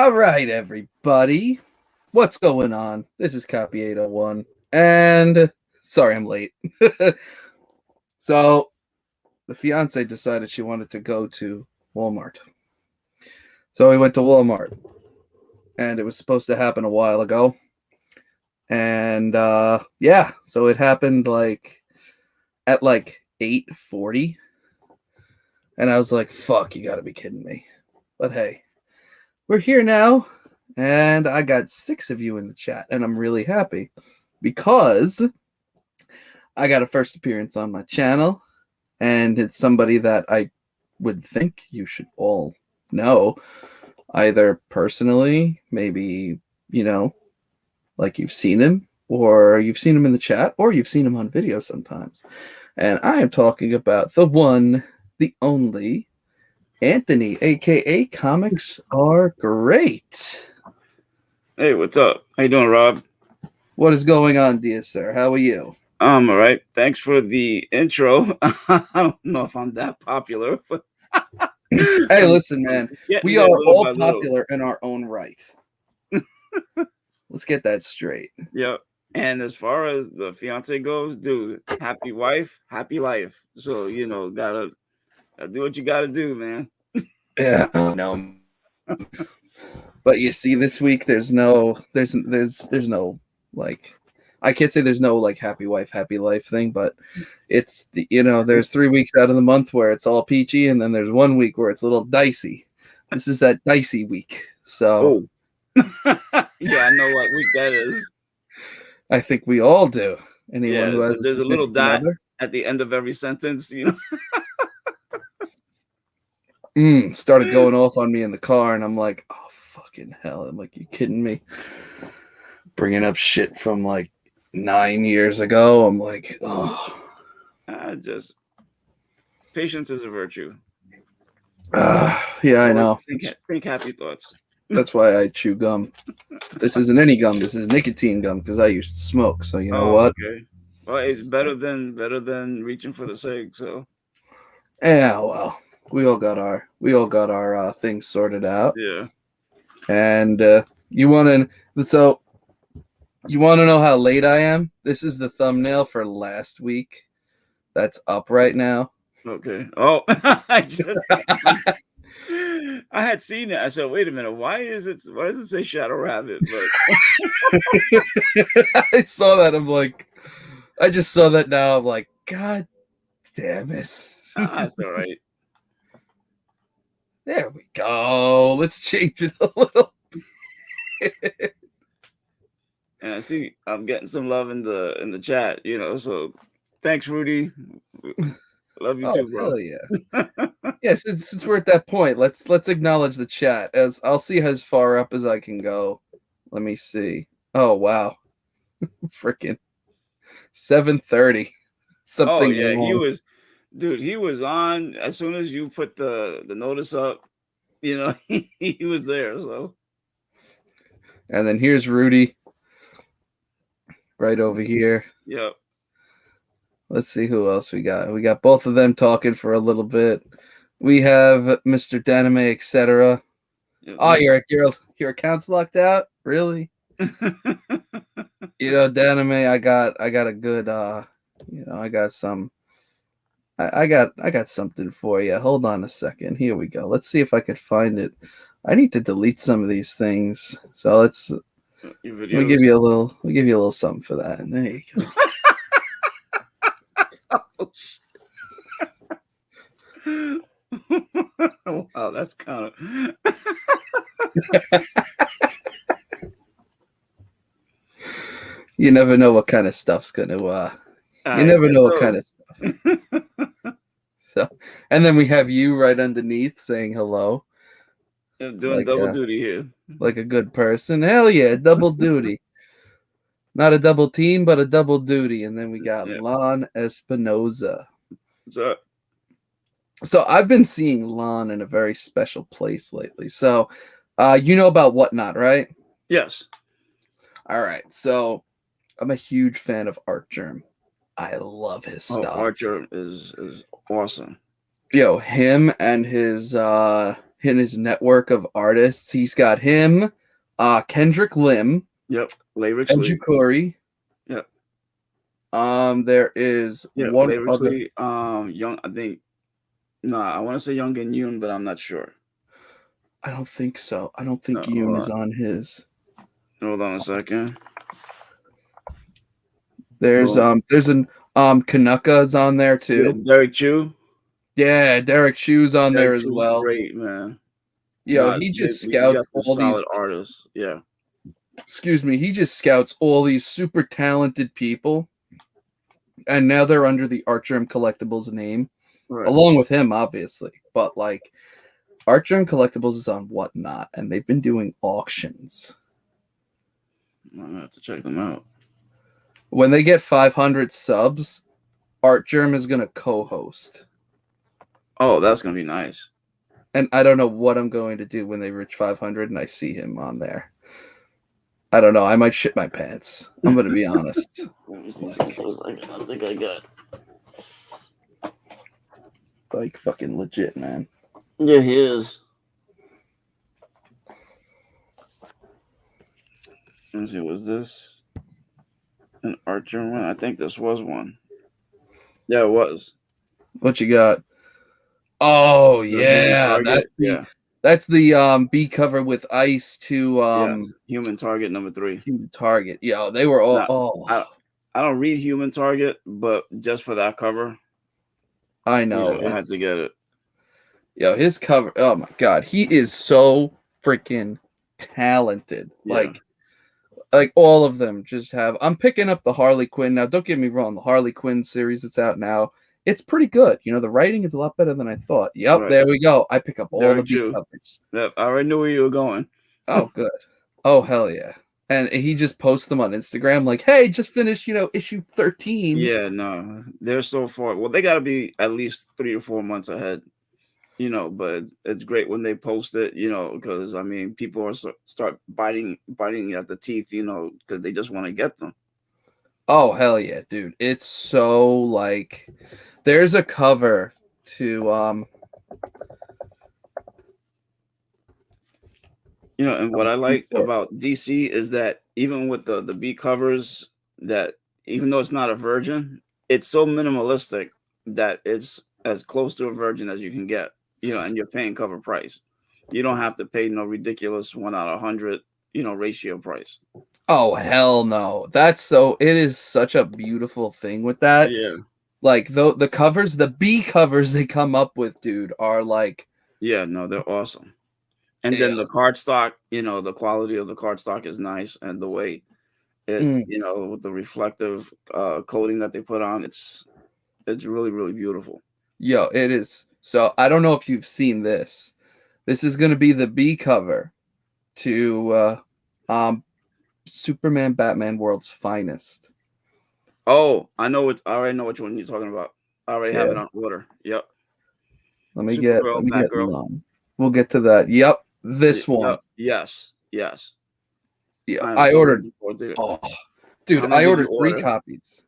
All right, everybody. What's going on? This is Copy801. And sorry I'm late. So, the fiance decided she wanted to go to Walmart. So we went to Walmart. And it was supposed to happen a while ago. And yeah, so it happened at 8:40. And I was like, fuck, you gotta be kidding me. But hey, we're here now. And I got 6 of you in the chat, and I'm really happy because I got a first appearance on my channel, and it's somebody that I would think you should all know, either personally, maybe, like you've seen him, or you've seen him in the chat, or you've seen him on video sometimes. And I am talking about the one, the only, Anthony, aka Comicsrgreat. Hey, what's up? How you doing, Rob? What is going on, dear sir? How are you? I'm all right. Thanks for the intro. I don't know if I'm that popular, but hey, listen, man. We are all popular in our own right. Let's get that straight. Yeah. And as far as the fiance goes, dude, happy wife, happy life. So, gotta do what you gotta do, man. Yeah, no. But you see, this week there's no like, I can't say there's no like happy wife, happy life thing, but it's there's 3 weeks out of the month where it's all peachy, and then there's 1 week where it's a little dicey. This is that dicey week. So yeah, I know what week that is. I think we all do. Anyone who has there's a little dot at the end of every sentence, Started going off on me in the car, and I'm like, oh, fucking hell. I'm like, you kidding me? Bringing up shit from like 9 years ago. I'm like, oh. Just patience is a virtue. Yeah, I know. Think happy thoughts. That's why I chew gum. This isn't any gum. This is nicotine gum because I used to smoke. So you know what? Okay. Well, it's better than reaching for the cig. So. Yeah. Well, we all got our things sorted out. Yeah. And you want to know how late I am? This is the thumbnail for last week. That's up right now. Okay. Oh, I had seen it. I said, "Wait a minute. Why does it say Shadow Rabbit?" But I saw that. I'm like, I just saw that now. I'm like, God damn it! That's all right. There we go. Let's change it a little bit. And I see I'm getting some love in the chat. So thanks, Rudy. Love you too, bro. Hell yeah. Yeah, since we're at that point, let's acknowledge the chat. As I'll see as far up as I can go. Let me see. Oh wow. Freaking 7:30. Something. Oh yeah, he was on as soon as you put the notice up, he was there. So and then here's Rudy right over here. Yep. Let's see who else we got. We got both of them talking for a little bit. We have Mr. Danime, etc. Oh, your account's locked out? Really? Danime, I got a good I got something for you. Hold on a second. Here we go. Let's see if I could find it. I need to delete some of these things. So let's give you a little something for that. And there you go. Oh, shit. Wow, that's kind of you never know what kind of stuff's gonna you never know what kind of stuff. So, and then we have you right underneath saying hello. I'm doing double duty here. Like a good person. Hell yeah, double duty. Not a double team, but a double duty. And then we got Lon Espinoza. What's up? So I've been seeing Lon in a very special place lately. So you know about Whatnot, right? Yes. All right. So I'm a huge fan of Artgerm. I love his stuff. Artgerm is awesome. Him and his in his network of artists. He's got him, Kendrick Lim, Yep. Layrick Edge Lee. Corey. Yep. There is one Layrick other. Lee. Young. I think. Nah, I want to say Young and Yoon, but I'm not sure. I don't think so. I don't think No, Yoon is on his. Hold on a second. There's an Canucka's on there too. Yeah, Derek Chu. Yeah, Derek Chu's on there as Chu's well. great, man. Yo, he just scouts all these artists. Yeah. Excuse me. He just scouts all these super talented people, and now they're under the Artgerm Collectibles name, Right. along with him, obviously. But like, Artgerm Collectibles is on Whatnot, and they've been doing auctions. I'm gonna have to check them out. When they get 500 subs, Artgerm is gonna co-host. Oh, that's gonna be nice. And I don't know what I'm going to do when they reach 500 and I see him on there. I don't know. I might shit my pants. I'm going to be honest. Let me see something for a second. I think I got. Like, fucking legit, man. Yeah, he is. Let me see. Was this an Artgerm one? I think this was one. Yeah, it was. What you got? Oh, yeah. That's the B cover with Ice to Human Target number 3. Human Target. Yo, they were all I don't read Human Target, but just for that cover, I know. I had to get it. Yo, his cover. Oh my god, he is so freaking talented. Yeah. Like all of them just have. I'm picking up the Harley Quinn now. Don't get me wrong, the Harley Quinn series that's out now, it's pretty good. You know, the writing is a lot better than I thought. Yep, There we go. I pick up all the B covers. Yep, I already knew where you were going. Oh, good. Oh, hell yeah. And he just posts them on Instagram like, hey, just finished, issue 13. Yeah, no, they're so far. Well, they got to be at least 3 or 4 months ahead, but it's great when they post it, because, I mean, people are start biting at the teeth, because they just want to get them. Oh, hell yeah, dude. It's so, like, there's a cover to, and what I like about DC is that even with the B covers, that even though it's not a virgin, it's so minimalistic that it's as close to a virgin as you can get, and you're paying cover price. You don't have to pay no ridiculous 1 out of 100, ratio price. Oh, hell no. It is such a beautiful thing with that. Yeah. Like, the covers, the B covers they come up with, dude, are like... Yeah, no, they're awesome. And then the cardstock, the quality of the cardstock is nice, and the way it, with the reflective coating that they put on, it's really, really beautiful. Yo, it is. So I don't know if you've seen this. This is going to be the B cover to Superman Batman World's Finest. Oh, I already know which one you're talking about. I already have it on order. Yep. Let me get we'll get to that. Yep. This one. Yes. Yeah. I ordered. Oh, dude, I ordered 3 copies.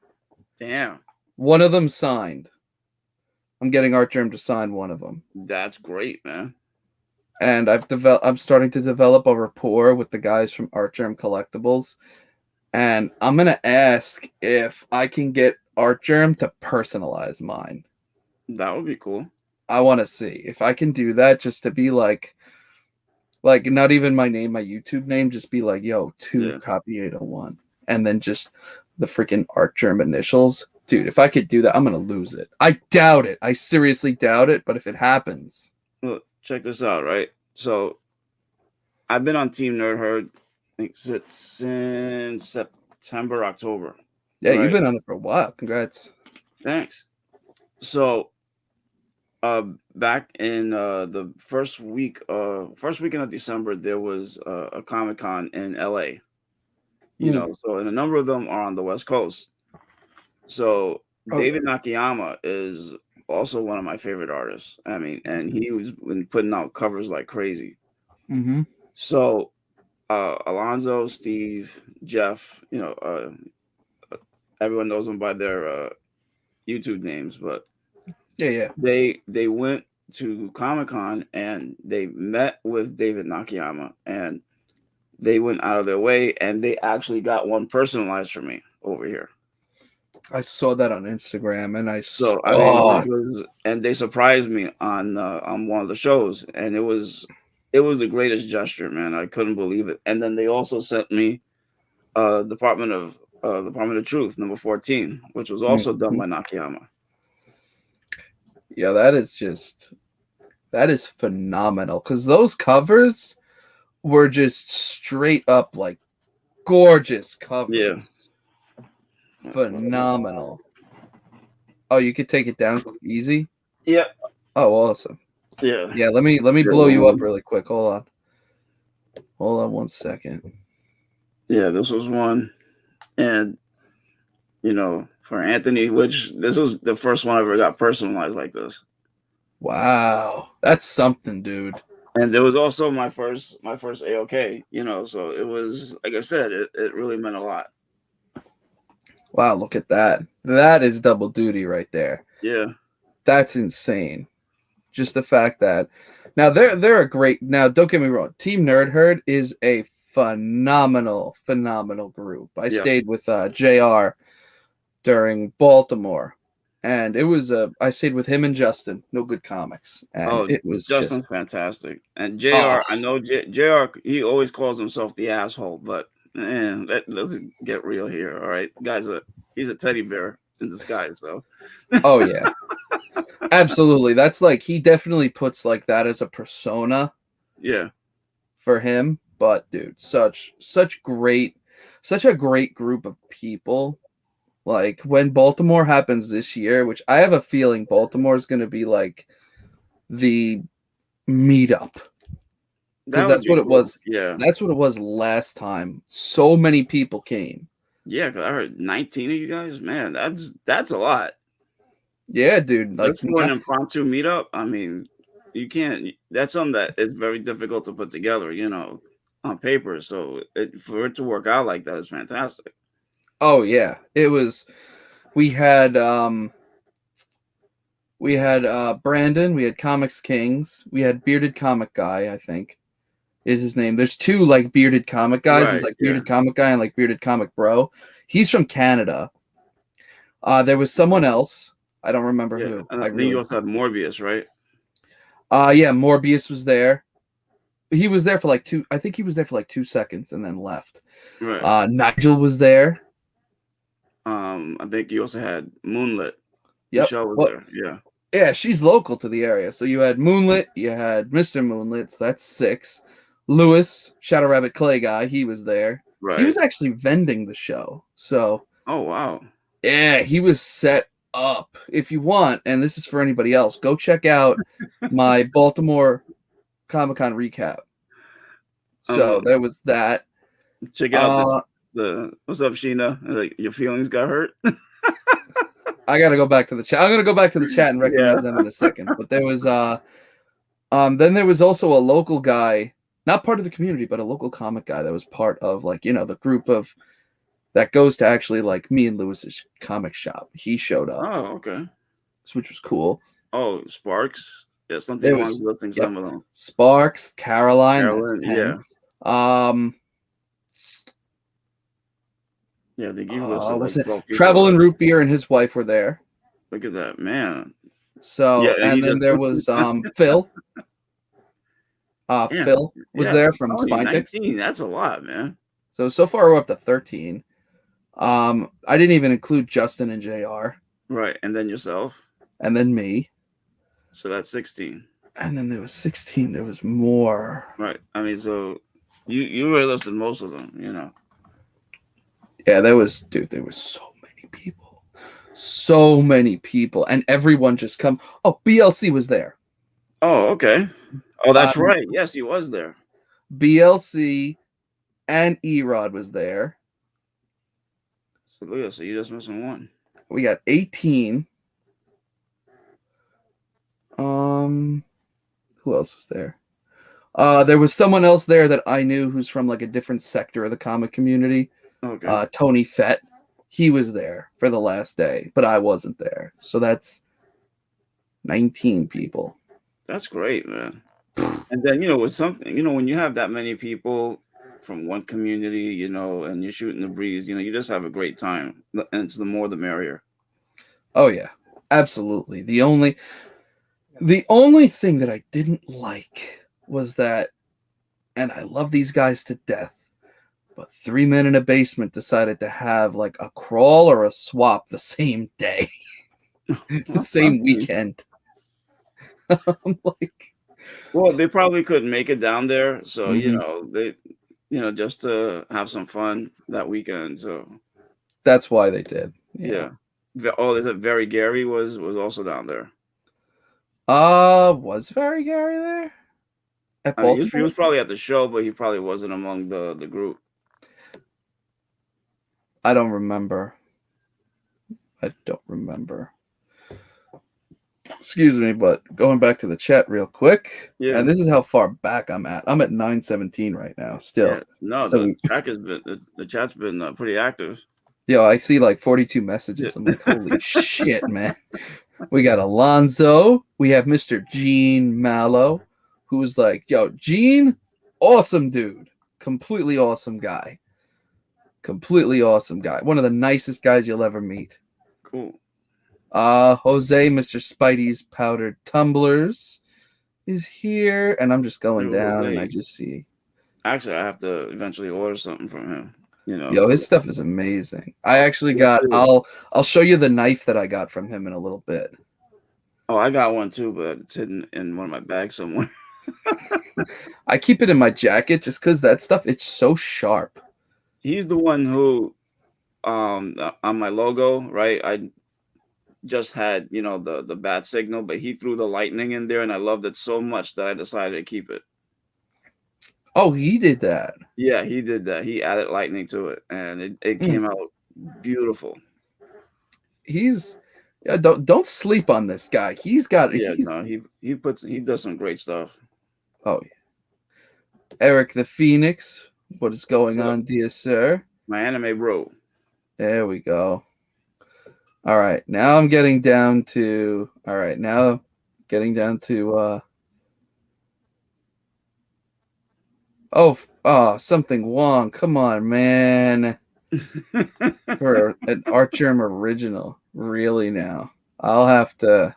Damn. One of them signed. I'm getting Artgerm to sign one of them. That's great, man. And I'm starting to develop a rapport with the guys from Artgerm Collectibles. And I'm going to ask if I can get Artgerm to personalize mine. That would be cool. I want to see if I can do that, just to be like not even my name, my YouTube name, just be like, yo, to Copy801. And then just the freaking Artgerm initials. Dude, if I could do that, I'm going to lose it. I doubt it. I seriously doubt it. But if it happens. Look, check this out, right? So I've been on Team Nerd Herd, I think since September, October. Yeah, right? You've been on it for a while. Congrats. Thanks. So back in the first weekend of December, there was a Comic-Con in LA. So and a number of them are on the West Coast. So David Nakayama is also one of my favorite artists. I mean, and he was been putting out covers like crazy. Mm-hmm. So Alonzo, Steve, Jeff, everyone knows them by their YouTube names, but yeah, they went to Comic-Con and they met with David Nakayama, and they went out of their way and they actually got one personalized for me over here. I saw that on Instagram, and So I mean, which was, and they surprised me on one of the shows, and it was the greatest gesture, man. I couldn't believe it. And then they also sent me Department of Truth number 14, which was also done by Nakayama. Yeah, that is phenomenal, because those covers were just straight up like gorgeous covers. Yeah. Phenomenal. Oh, you could take it down easy? Yeah. Oh, awesome. Yeah. Yeah, let me blow you up really quick. Hold on 1 second. Yeah, this was one. And for Anthony, which this was the first one I ever got personalized like this. Wow. That's something, dude. And there was also my first AOK, so it was, like I said, it really meant a lot. Wow, look at that. That is double duty right there. Yeah. That's insane. Just the fact that now they're a great, now don't get me wrong, Team Nerd Herd is a phenomenal group. I stayed with JR during Baltimore, and it was I stayed with him and Justin, No Good Comics, and it was Justin's just fantastic. And JR, I know JR, he always calls himself the asshole, but man, let's get real here. All right, he's a teddy bear in disguise, though. Oh yeah. Absolutely. That's like, he definitely puts like that as a persona. Yeah. For him, but dude, such a great group of people. Like, when Baltimore happens this year, which I have a feeling Baltimore is going to be like the meetup, because that's what it was. Yeah, that's what it was last time. So many people came. Yeah, because I heard 19 of you guys. Man, that's a lot. Yeah, dude. Like, for an impromptu meetup, I mean, you can't. That's something that is very difficult to put together, on paper. So for it to work out like that is fantastic. Oh yeah, it was. We had Brandon, we had Comics Kings, we had Bearded Comic Guy, I think is his name. There's two like bearded comic guys. There's like Bearded Comic Guy and like Bearded Comic Bro. He's from Canada. There was someone else. I don't remember who. I think you also had Morbius, right? Yeah, Morbius was there. He was there for like 2 seconds and then left. Right. Nigel was there. I think you also had Moonlit. Yep. Michelle was there. Yeah. Yeah, she's local to the area. So you had Moonlit, you had Mr. Moonlit, so that's 6. Lewis, Shadow Rabbit Clay guy, he was there. Right. He was actually vending the show. So oh wow. Yeah, he was set up. If you want, and this is for anybody else, go check out my Baltimore Comic-Con recap. So there was that. Check out the what's up, Sheena? Like, your feelings got hurt. I gotta go back to the chat. I'm gonna go back to the chat and recognize them in a second. But there was then there was also a local guy, not part of the community, but a local comic guy that was part of like, the group of that goes to actually like me and Lewis's comic shop. He showed up. Oh, okay. Which was cool. Oh, Sparks. Yeah, something was listing some of them. Sparks, Caroline, yeah. Yeah, they give us Travel and Root Beer and his wife were there. Look at that, man. So and then there was Phil. Phil was there from Spinetix. That's a lot, man. So far we're up to 13. I didn't even include Justin and JR. Right, and then yourself. And then me. So that's 16. And then there was 16. There was more. Right. I mean, so you were listed most of them, Yeah, there was so many people. So many people. And everyone just come. Oh, BLC was there. Oh, okay. Oh, that's right. Yes, he was there. BLC and Erod was there. So look, so you're just missing one. We got 18. Who else was there? There was someone else there that I knew who's from like a different sector of the comic community. Okay. Tony Fett. He was there for the last day, but I wasn't there. So that's 19 people. That's great, man. And then, with something, when you have that many people from one community, and you're shooting the breeze, you just have a great time. And it's the more the merrier. Oh yeah, absolutely. The only thing that I didn't like was that, and I love these guys to death, but 3 Men in a Basement decided to have like a crawl or a swap the same day, the same weekend. I'm like, Well, they probably couldn't make it down there, so mhm, they, just to have some fun that weekend. So that's why they did. Yeah. yeah. Oh, is it Very Gary was also down there? Was Very Gary there at I mean, he Baltimore? was probably at the show, but he probably wasn't among the group. I don't remember. I don't remember. Excuse me, but going back to the chat real quick, Yeah, and this is how far back I'm at. I'm at 917 right now, yeah. still. No, So, the chat's been pretty active. I see like 42 Yeah. messages. I'm like, holy shit, man. We got Alonzo. We have Mr. Gene Mallow, who's like, yo, Gene, awesome dude. Completely awesome guy. Completely awesome guy. One of the nicest guys you'll ever meet. Cool. Jose, Mr. Spidey's Powdered Tumblers is here. And I'm just going Yo, down and I Jose. just see, Actually, I have to eventually order something from him. yo, 'Cause his stuff is amazing. I actually me got, too. I'll show you the knife that I got from him in a little bit. Oh, I got one too, but it's hidden in one of my bags somewhere. I keep it in my jacket just because that stuff, it's so sharp. He's the one who, on my logo, right? I just had, the bat signal, but he threw the lightning in there, and I loved it so much that I decided to keep it. Oh, he did that. Yeah, he did that. He added lightning to it, and it Mm. came out beautiful. He's yeah, don't sleep on this guy. Yeah, no, he does some great stuff. Oh yeah. Eric the Phoenix. What is going So on, dear sir? my anime bro. There we go. All right. Now I'm getting down to something Wong. Come on, man. For an Archerm original. Really now. I'll have to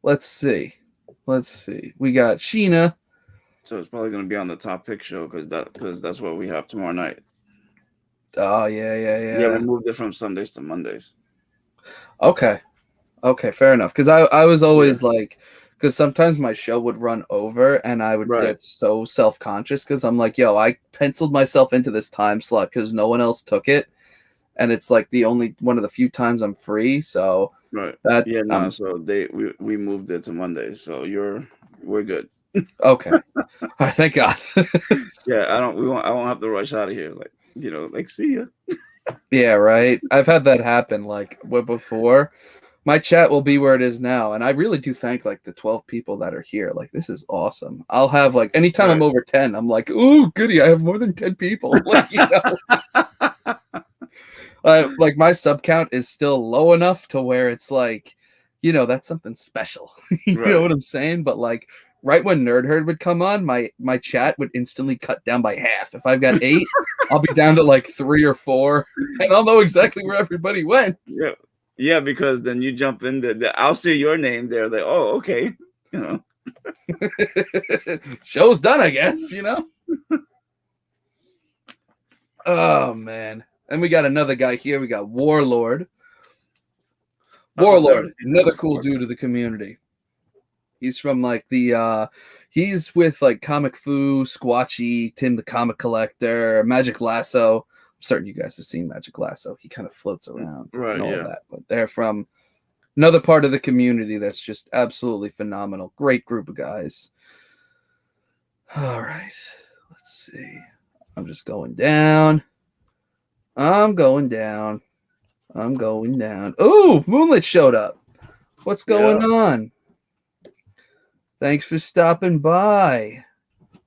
let's see. We got Sheena. So it's probably gonna be on the top pick show because that's what we have tomorrow night. Oh yeah, yeah, Yeah, we yeah. moved it from Sundays to Mondays. Okay. Okay, fair enough. Because I was Yeah, always like, because sometimes my show would run over and I would right, get so self conscious because I'm like, yo, I penciled myself into this time slot because no one else took it. And it's like the only one of the few times I'm free. So right. that Yeah, no. I'm So we moved it to Mondays. So we're good. okay. All right, thank God. Yeah, I won't have to rush out of here. Like see ya. Yeah, right. I've had that happen like before. My chat will be where it is now, and I really do thank like the 12 people that are here. Like this is awesome. I'll have like anytime I'm Right. over 10, I'm like, ooh, goody, I have more than 10 people. Like like my sub count is still low enough to where it's like, that's something special. You know Right. what I'm saying? But like right when Nerd Herd would come on, my chat would instantly cut down by half. If I've got 8, I'll be down to like 3 or 4, and I'll know exactly where everybody went. Yeah. Yeah, because then you jump in I'll see your name there. Like, oh, okay. You know. Show's done, I guess. Oh man. And we got another guy here. We got Warlord. Oh, I've never Warlord, seen him another cool before. dude of the community. He's from like he's with like Comic Fu, Squatchy, Tim the Comic Collector, Magic Lasso. I'm certain you guys have seen Magic Lasso. He kind of floats around and Right, all yeah. that. But they're from another part of the community that's just absolutely phenomenal. Great group of guys. All right. Let's see. I'm just going down. I'm going down. Oh, Moonlit showed up. What's going Yeah, on? Thanks for stopping by.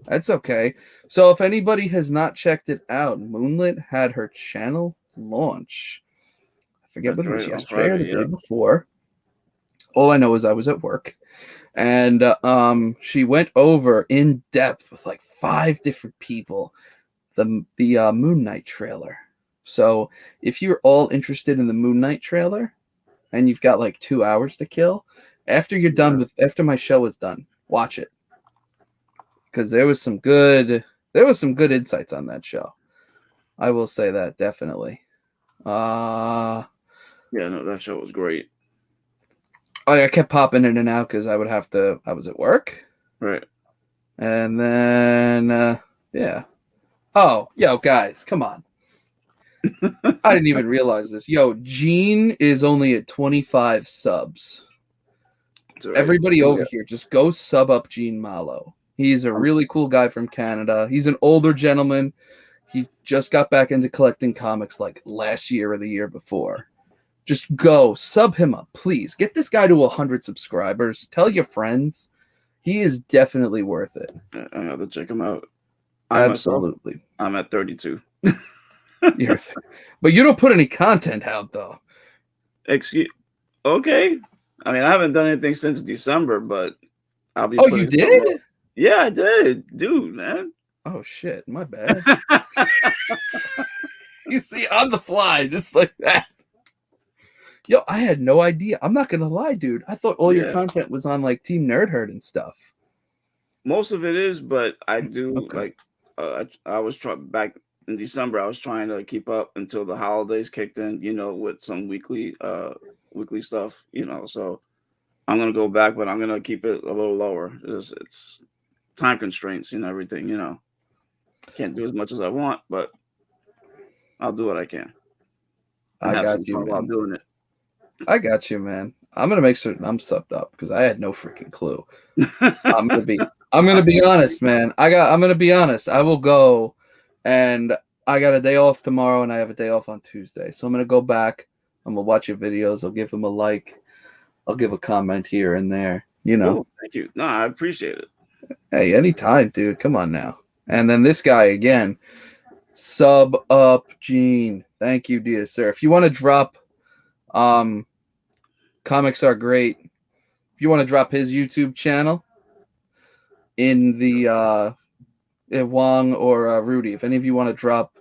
That's okay. So if anybody has not checked it out, Moonlit had her channel launch. I forget that's whether it was right. On yesterday or the Friday, day yeah. before. All I know is I was at work, and she went over in depth with like 5 different people the Moon Knight trailer. So if you're all interested in the Moon Knight trailer, and you've got like 2 hours to kill, after you're done with after my show is done, watch it, because there was some good insights on that show. I will say that definitely. Yeah, no, that show was great. I kept popping in and out because I was at work. Right. And then, yeah. Oh, yo, guys, come on. I didn't even realize this. Yo, Gene is only at 25 subs. Right. Everybody over here, just go sub up Gene Malo. He's a really cool guy from Canada. He's an older gentleman. He just got back into collecting comics like last year or the year before. Just go sub him up, please. Get this guy to 100 subscribers. Tell your friends. He is definitely worth it. I have to check him out. Absolutely. I'm at 32. But you don't put any content out, though. Okay. I mean, I haven't done anything since December, but I'll be. Oh, you did? Yeah, I did, dude, man. Oh shit, my bad. You see, on the fly, just like that. Yo, I had no idea. I'm not gonna lie, dude. I thought all your content was on like Team Nerd Herd and stuff. Most of it is, but I do like. I was back in December. I was trying to keep up until the holidays kicked in. You know, with some weekly stuff. You know, so I'm gonna go back, but I'm gonna keep it a little lower. It's time constraints and everything. You know, can't do as much as I want, but I'll do what I can. I got you, man. While doing it. I got you, man. I'm gonna make certain I'm subbed up because I had no freaking clue. I'm gonna be honest, man. I'm gonna be honest. I will go, and I got a day off tomorrow, and I have a day off on Tuesday. So I'm gonna go back. I'm gonna watch your videos. I'll give them a like. I'll give a comment here and there. You know. Cool. Thank you. No, I appreciate it. Hey, anytime, dude. Come on now. And then this guy again, sub up Gene. Thank you, dear sir. If you want to drop, Comics Are Great. If you want to drop his YouTube channel in the Wong or Rudy, if any of you want to drop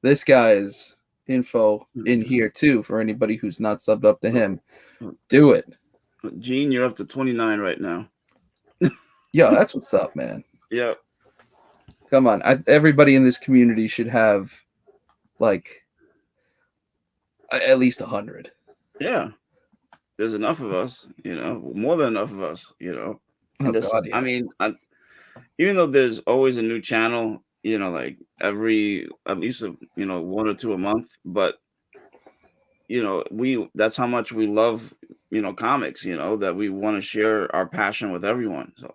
this guy's info in here too for anybody who's not subbed up to him, do it. Gene, you're up to 29 right now. Yo, that's what's up, man. Yep. Come on. Everybody in this community should have like at least 100. Yeah. There's enough of us, you know, more than enough of us, you know. Oh, God, yeah. I mean, even though there's always a new channel, you know, like at least, 1 or 2 a month, but, you know, that's how much we love, you know, comics, you know, that we want to share our passion with everyone. So.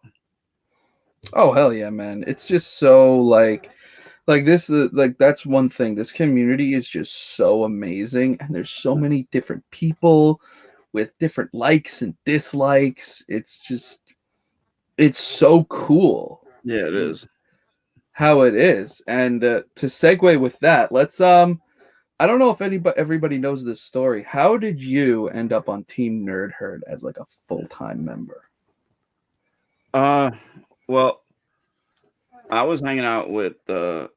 Oh, hell yeah, man. It's just so like this, like that's one thing. This community is just so amazing. And there's so many different people with different likes and dislikes. It's so cool. Yeah, it is. How it is. And to segue with that, let's I don't know if everybody knows this story. How did you end up on Team Nerd Herd as like a full-time member? Well, I was hanging out with the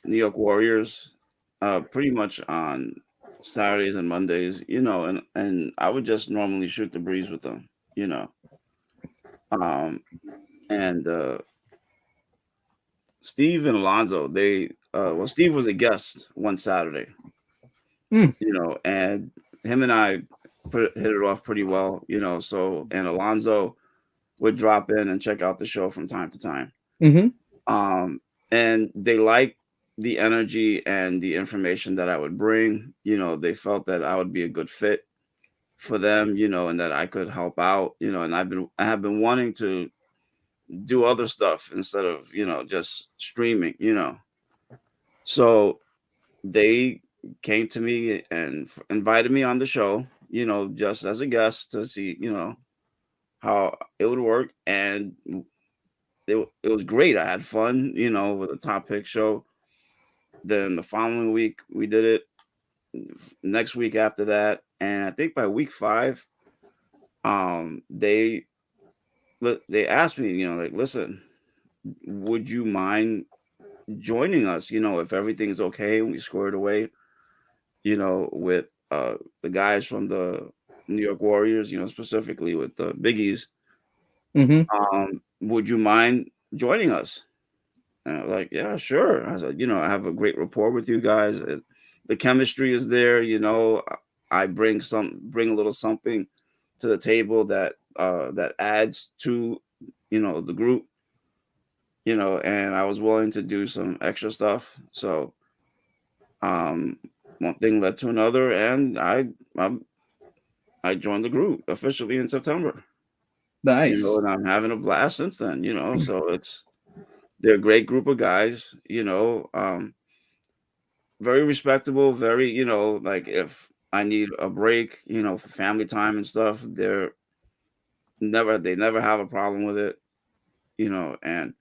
New York Warriors pretty much on Saturdays and Mondays, you know, and I would just normally shoot the breeze with them, you know. And Steve and Alonzo, Steve was a guest one Saturday, you know, and him and I hit it off pretty well, you know. So, and Alonzo would drop in and check out the show from time to time. And they liked the energy and the information that I would bring. You know, they felt that I would be a good fit for them, you know, and that I could help out, you know, and I have been wanting to do other stuff instead of, you know, just streaming, you know. So they came to me and invited me on the show, you know, just as a guest to see, you know, how it would work. And it was great. I had fun, you know, with a top pick show. Then the following week we did it. Next week after that, and I think by week 5, they asked me, like, listen, would you mind joining us? If everything's okay and we squared away, with the guys from the New York Warriors, specifically with the Biggies, Mm-hmm. would you mind joining us? And I was like, yeah, sure. I said, I have a great rapport with you guys. The chemistry is there. I bring a little something to the table that adds to, the group. And I was willing to do some extra stuff. So, um, one thing led to another, and I joined the group officially in September. Nice. And I'm having a blast since then. So they're a great group of guys. Very respectable, very, like if I need a break, for family time and stuff, they never have a problem with it, and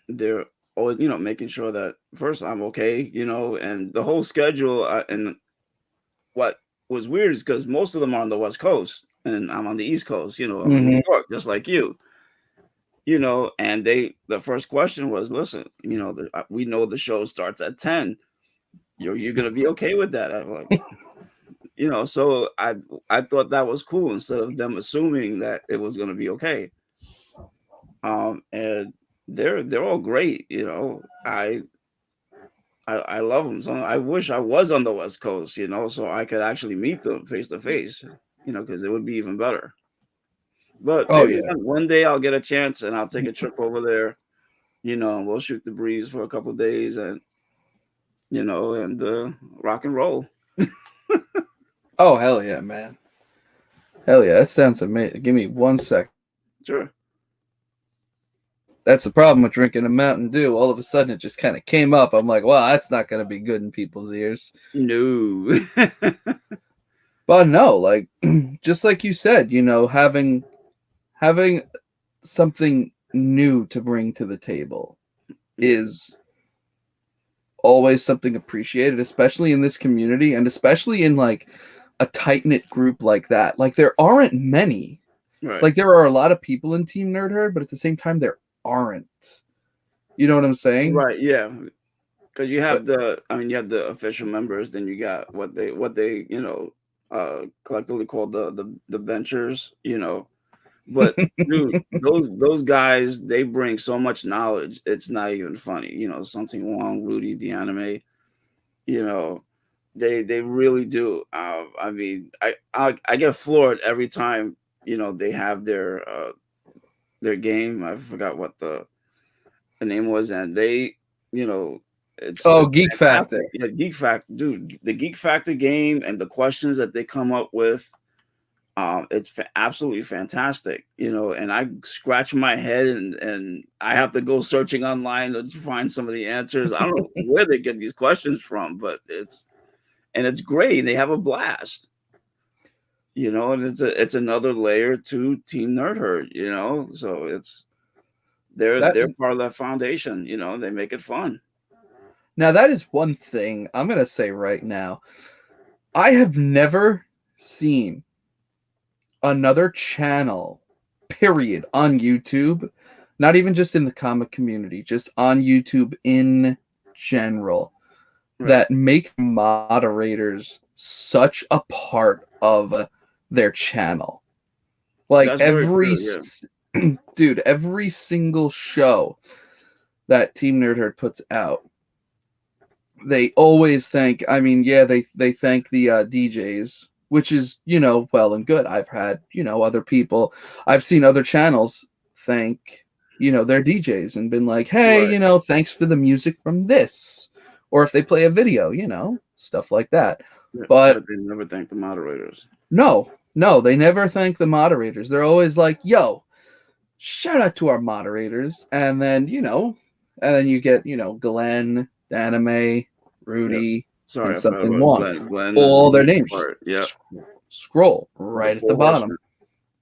they're always, making sure that first I'm okay, and the whole schedule, and what was weird is because most of them are on the West Coast and I'm on the East Coast, I'm in New Mm-hmm. York, just like you, and the first question was, listen, we know the show starts at 10. You're gonna be okay with that? I'm like, so I thought that was cool instead of them assuming that it was gonna be okay. And they're all great. I love them. So I wish I was on the West Coast, so I could actually meet them face to face, because it would be even better. But Oh maybe yeah. one day I'll get a chance and I'll take a trip over there, and we'll shoot the breeze for a couple of days and rock and roll. Oh hell yeah, man. Hell yeah, that sounds amazing. Give me 1 sec. Sure. That's the problem with drinking a Mountain Dew. All of a sudden, it just kind of came up. I'm like, well, that's not going to be good in people's ears. No. But no, like, just like you said, having something new to bring to the table is always something appreciated, especially in this community and especially in like a tight knit group like that. Like, there aren't many. Right. Like, there are a lot of people in Team Nerd Herd, but at the same time, there aren't. You know what I'm saying? Right, yeah. Because you have you have the official members, then you got what they collectively call the benchers, But dude, those guys, they bring so much knowledge. It's not even funny. Something Wong, Rudy, the anime, you know, they really do. I get floored every time, they have their game. I forgot what the name was, and they, you know, Oh, it's Geek fantastic. Factor. Yeah, Geek Factor, dude. The Geek Factor game and the questions that they come up with, it's absolutely fantastic. And I scratch my head and I have to go searching online to find some of the answers. I don't know where they get these questions from, but it's great. They have a blast. And it's another layer to Team Nerd Herd. So That they're part of that foundation. They make it fun. Now that is one thing I'm gonna say right now. I have never seen another channel, period, on YouTube, not even just in the comic community, just on YouTube in general, Right. that make moderators such a part of their channel. Like That's very true. Yeah. dude, every single show that Team Nerd Herd puts out, they always thank. I mean, yeah, they thank the DJs, which is well and good. I've had other people, I've seen other channels thank their DJs and been like, hey, Right. thanks for the music from this, or if they play a video, stuff like that. Yeah, But but they never thank the moderators. no, they never thank the moderators. They're always like, yo, shout out to our moderators, and then you get Glenn, Anime, Yep. Rudy, Sorry, and I forgot something about Wong. Glenn. Glenn is All their the names. part. Yeah. Scroll The right at the Four bottom.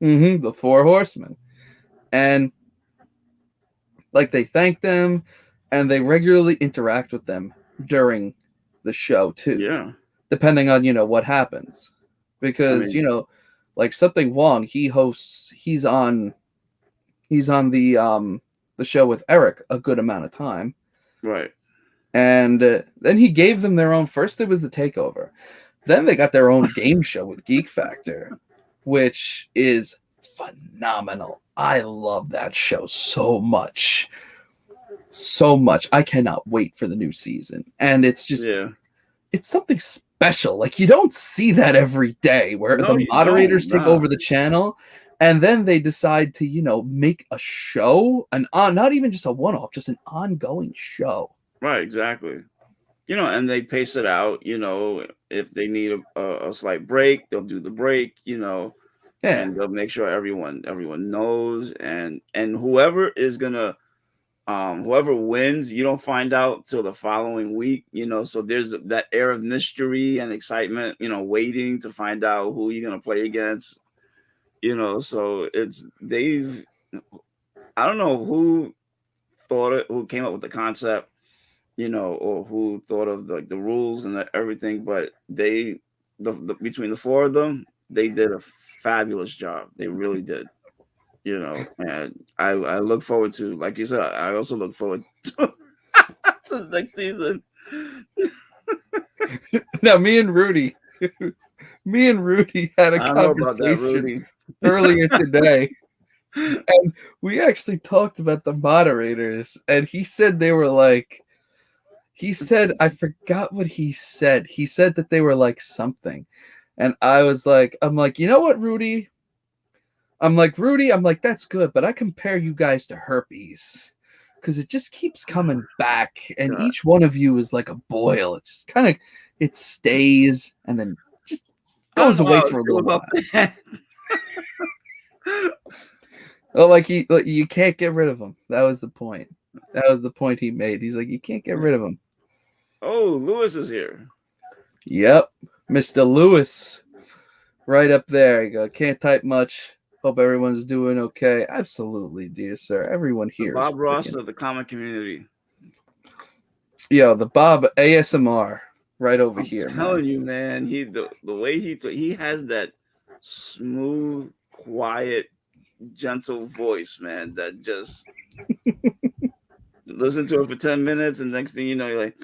Horsemen. The Four Horsemen. And like, they thank them and they regularly interact with them during the show too. Yeah. Depending on, what happens. Because, mean, like Something Wong, he's on the show with Eric a good amount of time. Right. And then he gave them their own. First, it was The Takeover. Then they got their own game show with Geek Factor, which is phenomenal. I love that show so much. So much. I cannot wait for the new season. And it's just, it's something special. Like, you don't see that every day where the moderators take over the channel and then they decide to, you know, make a show, not even just a one-off, just an ongoing show. Right, exactly. You know, and they pace it out, you know, if they need a slight break, they'll do the break, you know, and they'll make sure everyone knows, and whoever is gonna whoever wins, you don't find out till the following week, you know, so there's that air of mystery and excitement, you know, waiting to find out who you're gonna play against, you know. So I don't know who came up with the concept, you know, or who thought of the rules and everything, but between the four of them, they did a fabulous job. They really did, you know. And I look forward to, like you said, I also look forward to, to the next season. Now, me and Rudy had a conversation earlier today. And we actually talked about the moderators, and he said they were like, I forgot what he said. He said that they were like something. And I'm like, you know what, Rudy? I'm like, that's good, but I compare you guys to herpes. Because it just keeps coming back, and each one of you is like a boil. It just kind of, it stays, and then just goes away for a little while. Oh, like you can't get rid of him. That was the point. That was the point he made. He's like, you can't get rid of him. Oh, Lewis is here. Yep, Mr. Lewis, right up there. You go. Can't type much. Hope everyone's doing okay. Absolutely, dear sir. Everyone here. Bob Ross of the comic community. Yo, the Bob ASMR right over here. I'm telling you, man. The way he has that smooth, quiet, gentle voice, man. That just listen to it for 10 minutes, and next thing you know, you're like.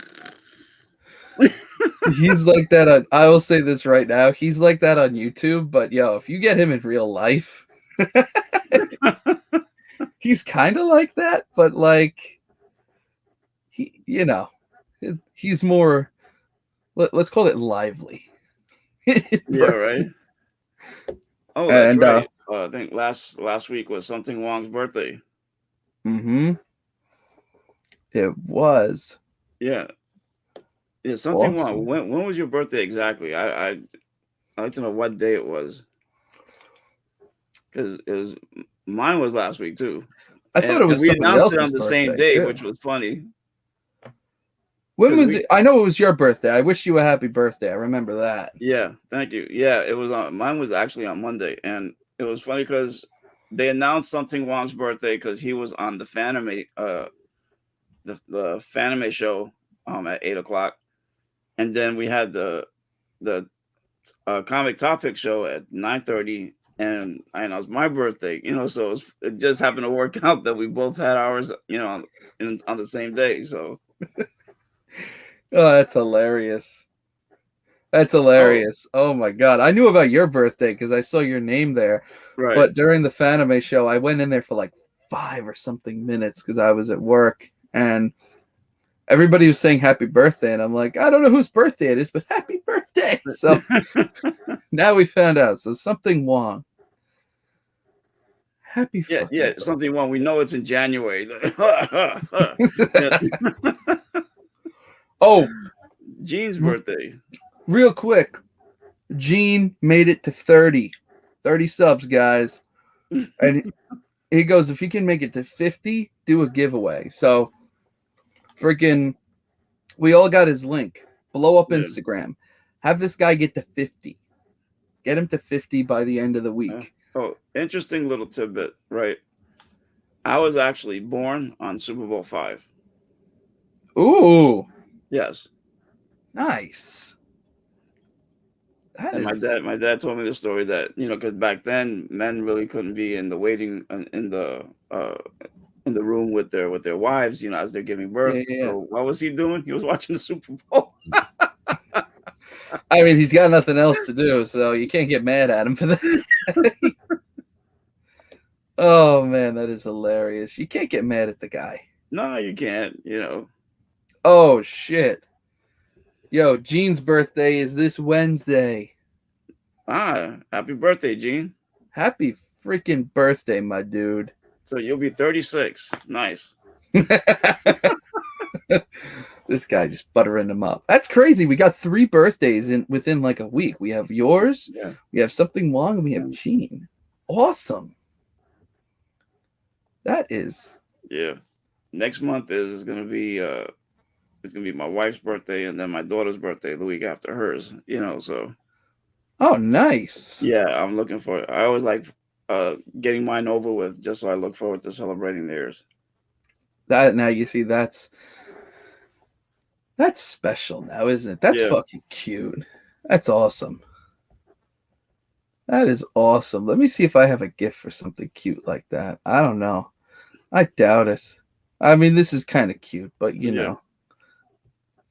He's like that I will say this right now. He's like that on YouTube, but yo, if you get him in real life, he's kind of like that, but like he's more, let's call it lively. Yeah, right. Oh, that's right. I think last week was Something Wong's birthday. Mm-hmm. It was. Yeah. Yeah, Something Wong. When was your birthday exactly? I'd like to know what day it was. Because mine was last week too. I thought it was we somebody announced else's it on the same day, which was funny. When was it? I know it was your birthday. I wish you a happy birthday. I remember that. Yeah, thank you. Yeah, it was mine was actually on Monday, and it was funny because they announced Something Wong's birthday because he was on the Fanime the Fanime show at 8:00. And then we had the comic topic show at 9:30, and it was my birthday, you know, so it just happened to work out that we both had ours, you know, on the same day. So, oh, that's hilarious. That's hilarious. Oh my god, I knew about your birthday because I saw your name there. Right. But during the Fanime show, I went in there for like 5 or something minutes because I was at work, and everybody was saying happy birthday, and I'm like, I don't know whose birthday it is, but happy birthday. So now we found out. So Something Wong. Happy birthday. Something Wong. We know it's in January. Oh, Gene's birthday. Real quick. Gene made it to 30 subs, guys. And he goes, if he can make it to 50, do a giveaway. So freaking, we all got his link. Blow up Instagram. Have this guy get to 50. Get him to 50 by the end of the week. Oh, interesting little tidbit, right? I was actually born on Super Bowl 5. Ooh. Yes. Nice. That And is, my dad told me the story that, because back then men really couldn't be in the waiting in the room with their wives, as they're giving yeah, birth. yeah, yeah. So what was he doing? He was watching the Super Bowl. I mean, he's got nothing else to do, so you can't get mad at him for that. Oh man, that is hilarious. You can't get mad at the guy. No, you can't. Oh shit. Yo, Gene's birthday is this Wednesday. Happy birthday, Gene. Happy freaking birthday, my dude. So you'll be 36. Nice. This guy just buttering him up. That's crazy. We got 3 birthdays within like a week. We have yours, Yeah. we have Something Wrong, and we have Gene. Awesome. That is. Yeah. Next month is gonna be it's gonna be my wife's birthday and then my daughter's birthday the week after hers. So Oh, nice. yeah, I'm looking for it. I always like getting mine over with just so I look forward to celebrating theirs. That now you see that's special now, isn't it? That's Yeah. fucking cute. That's awesome. That is awesome. Let me see if I have a gift for something cute like that. I don't know. I doubt it. I mean, this is kind of cute, but you know,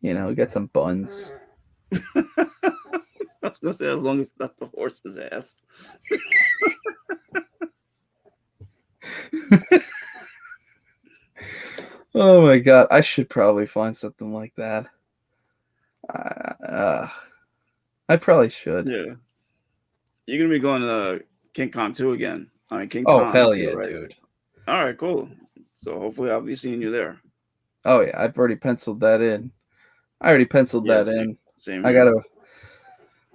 we got some buns. I was gonna say as long as it's not the horse's ass. Oh my god, I should probably find something like that. I probably should. Yeah. You're gonna be going to King Kong 2 again. I mean King Oh Kong, hell too, yeah, right? dude. All right, cool. So hopefully I'll be seeing you there. Oh yeah, I've already penciled that in. Yeah, in. same I here.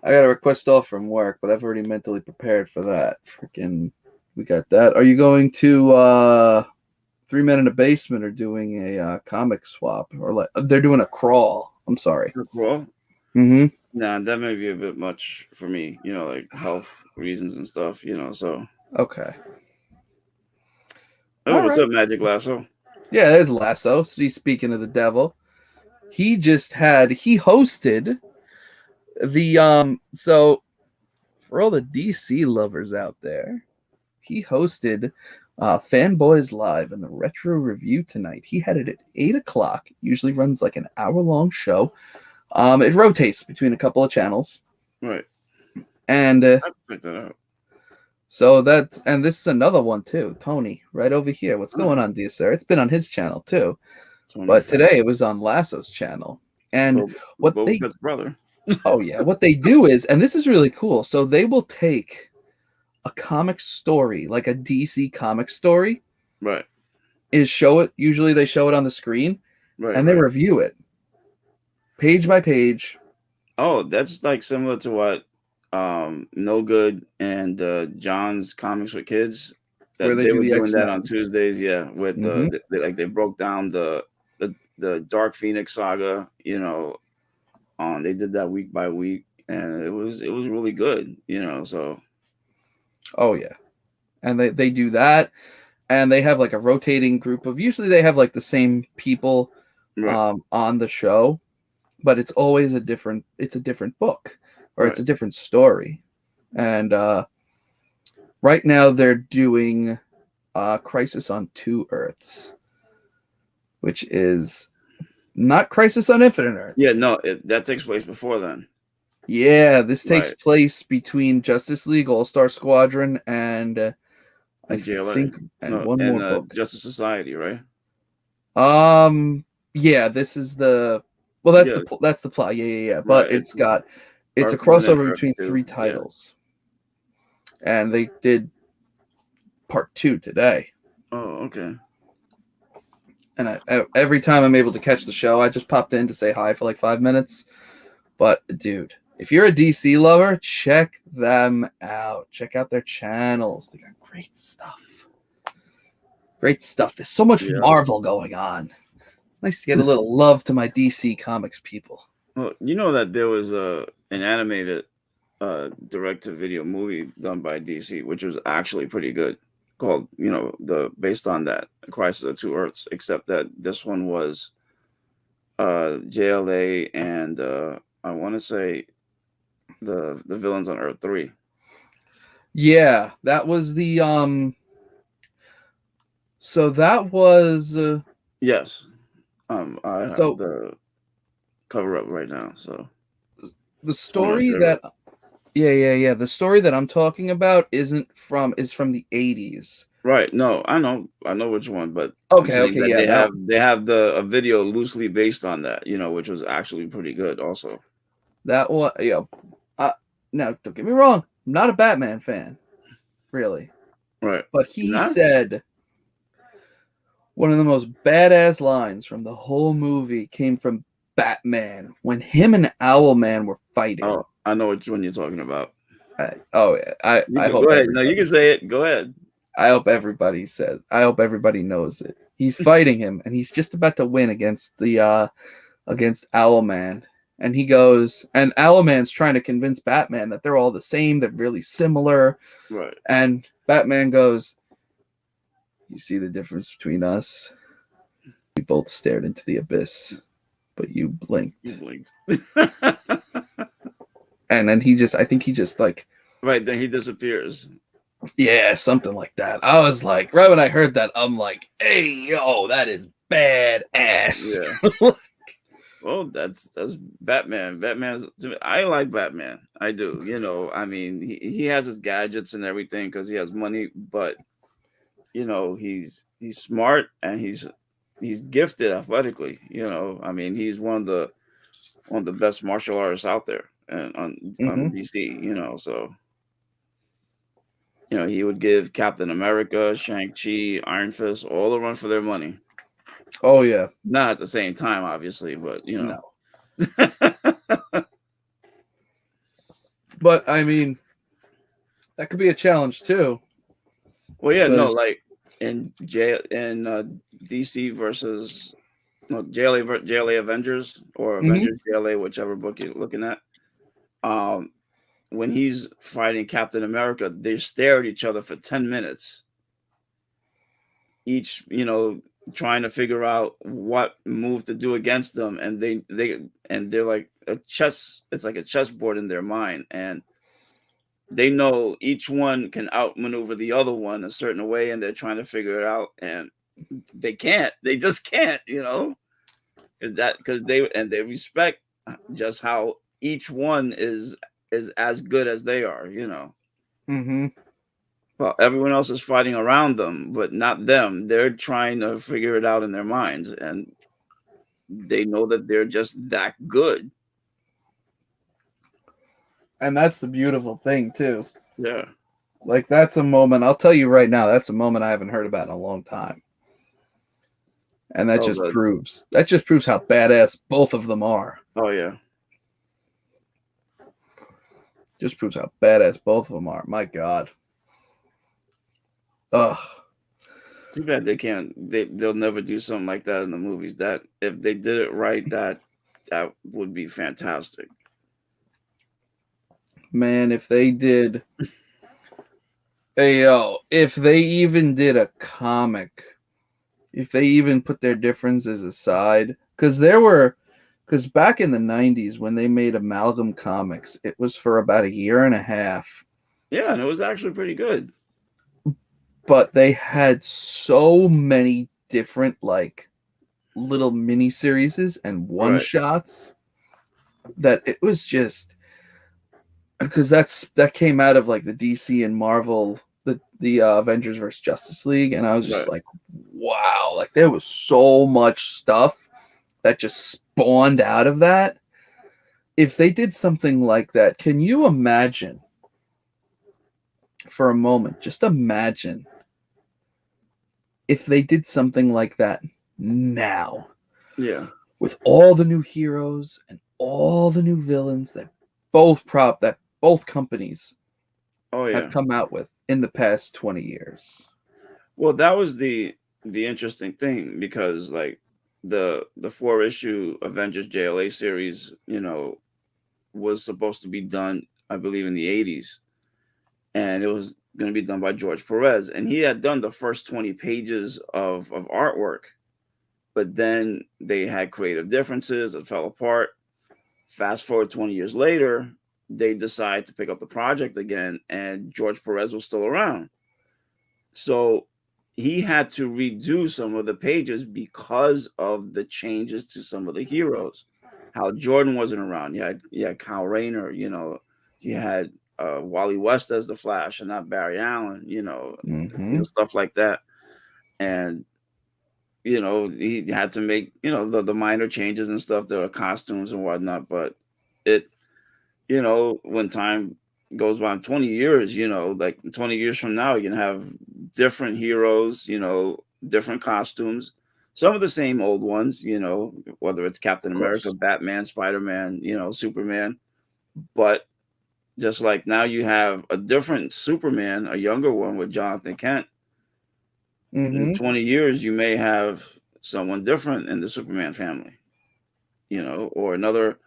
got a request off from work, but I've already mentally prepared for that. Freaking, we got that. Are you going to 3 Men in a Basement or doing a comic swap, or like they're doing a crawl? I'm sorry. Well, Mm-hmm. nah, that may be a bit much for me, like health reasons and stuff, so. Okay. Oh, All what's right. up, Magic Lasso? Yeah, there's Lasso. Speaking of the devil, he hosted the so for all the DC lovers out there, he hosted Fanboys Live in the Retro Review tonight. He had it at 8:00. Usually runs like an hour-long show. It rotates between a couple of channels. Right. And I'll check that out. so and this is another one too. Tony, right over here. What's going on, dear sir? It's been on his channel too. Tony But Fat. today it was on Lasso's channel. And Boba Fett's brother. oh yeah, what they do is, and this is really cool. So they will take a comic story, like a DC comic story, Right. Usually they show it on the screen, Right. and they review it page by page. Oh, that's like similar to what No Good and John's Comics with Kids. Where they They do were the doing that X-Men. on Tuesdays, yeah. With they broke down the Dark Phoenix saga, they did that week by week, and it was really good, so. Oh yeah, and they do that, and they have like a rotating group of. Usually they have like the same people, Right. on the show, but it's always a different book, or it's a different story, and right now they're doing Crisis on Two Earths, which is not Crisis on Infinite Earths. Yeah, no, that takes place before then. Yeah, this takes place between Justice League All-Star Squadron and I JLA. think one more book. Justice Society, right? Yeah, this is the that's the plot. Yeah. But Right. it's a crossover between 3 titles. Yeah. And they did part 2 today. Oh, okay. And every time I'm able to catch the show, I just popped in to say hi for like 5 minutes. But dude, if you're a DC lover, check them out. Check out their channels. They got great stuff. Great stuff. There's so much Marvel going on. Nice to get a little love to my DC Comics people. Well, you know that there was an animated direct-to-video movie done by DC, which was actually pretty good, called, based on that, Crisis of Two Earths, except that this one was JLA and I want to say the villains on Earth 3. Yeah, that was the So that was Yes. I have so the cover up right now, so the I'm gonna story share that it. yeah. The story that I'm talking about is from the 80s. Right. No, I know which one, but I'm Okay, saying okay, that yeah, that they have a video loosely based on that, which was actually pretty good also. that one, yeah. Now don't get me wrong, I'm not a Batman fan, really. Right. But You he not? said one of the most badass lines from the whole movie came from Batman when him and Owlman were fighting. Oh, I know which one you're talking about. Oh yeah, You I can hope go ahead. No, you can everybody say it. Go ahead. I hope everybody says. I hope everybody knows it. He's fighting him, and he's just about to win against Owlman. And he goes, and Owlman's trying to convince Batman that they're all the same. They're really similar. Right. And Batman goes, "You see the difference between us? We both stared into the abyss, but you You blinked." blinked. And then I think he just like, Right, then he disappears. yeah, something like that. I was like, right when I heard that, I'm like, hey, yo, that is badass. Yeah. Well, that's Batman. I like Batman. I do. I mean, he has his gadgets and everything because he has money, but he's smart and he's gifted athletically. I mean, he's one of the best martial artists out there and on Hmm. DC. So he would give Captain America, Shang-Chi, Iron Fist all the run for their money. Oh yeah, Not at the same time, obviously, but no, but I mean that could be a challenge too, Well, yeah, no, because like in DC versus no JLA Avengers or hmm Avengers JLA, whichever book you're looking at. Um, when he's fighting Captain America, they stare at each other for 10 minutes, each trying to figure out what move to do against them, and they're like a chess. It's like a chessboard in their mind, and they know each one can outmaneuver the other one a certain way, and they're trying to figure it out, and they can't. They just can't, because they respect just how each one is as good as they are. hmm Well, everyone else is fighting around them, but not them. They're trying to figure it out in their minds, and they know that they're just that good. and that's the beautiful thing too. Yeah. Like that's a moment. I'll tell you right now, that's a moment I haven't heard about in a long time, and Oh, good. that just proves how badass both of them are. Oh, yeah. Just proves how badass both of them are. My God. Ugh. Too bad they can't. They'll never do something like that in the movies. That if they did it right, that would be fantastic. Man, if they did, hey yo, if they even did a comic, if they even put their differences aside, because back in the '90s when they made Amalgam Comics, it was for about a year and a half, Yeah, and it was actually pretty good. but they had so many different like little mini series and one Right. shots that it was just because that came out of like the DC and Marvel the Avengers versus Justice League, and I was just Right. like, wow, like there was so much stuff that just spawned out of that. If they did something like that, can you imagine for a moment? Just imagine if they did something like that now Yeah. with all the new heroes and all the new villains that both companies Oh, have yeah. come out with in the past 20 years. Well, that was the interesting thing because like the 4 issue Avengers JLA series, was supposed to be done, I believe, in the 80s, and it was going to be done by George Perez, and he had done the first 20 pages of artwork, but then they had creative differences. It fell apart. Fast forward 20 years later, they decide to pick up the project again, and George Perez was still around. So he had to redo some of the pages because of the changes to some of the heroes. How Jordan wasn't around. You had Kyle Rayner, you had Wally West as the Flash and not Barry Allen, stuff like that. And he had to make, the minor changes and stuff. There were costumes and whatnot, but it, when time goes by, 20 years, like 20 years from now, you can have different heroes, different costumes, some of the same old ones, whether it's Captain America, Batman, Spider-Man, Superman. But just like now you have a different Superman, a younger one with Jonathan Kent. In 20 years, you may have someone different in the Superman family, or another,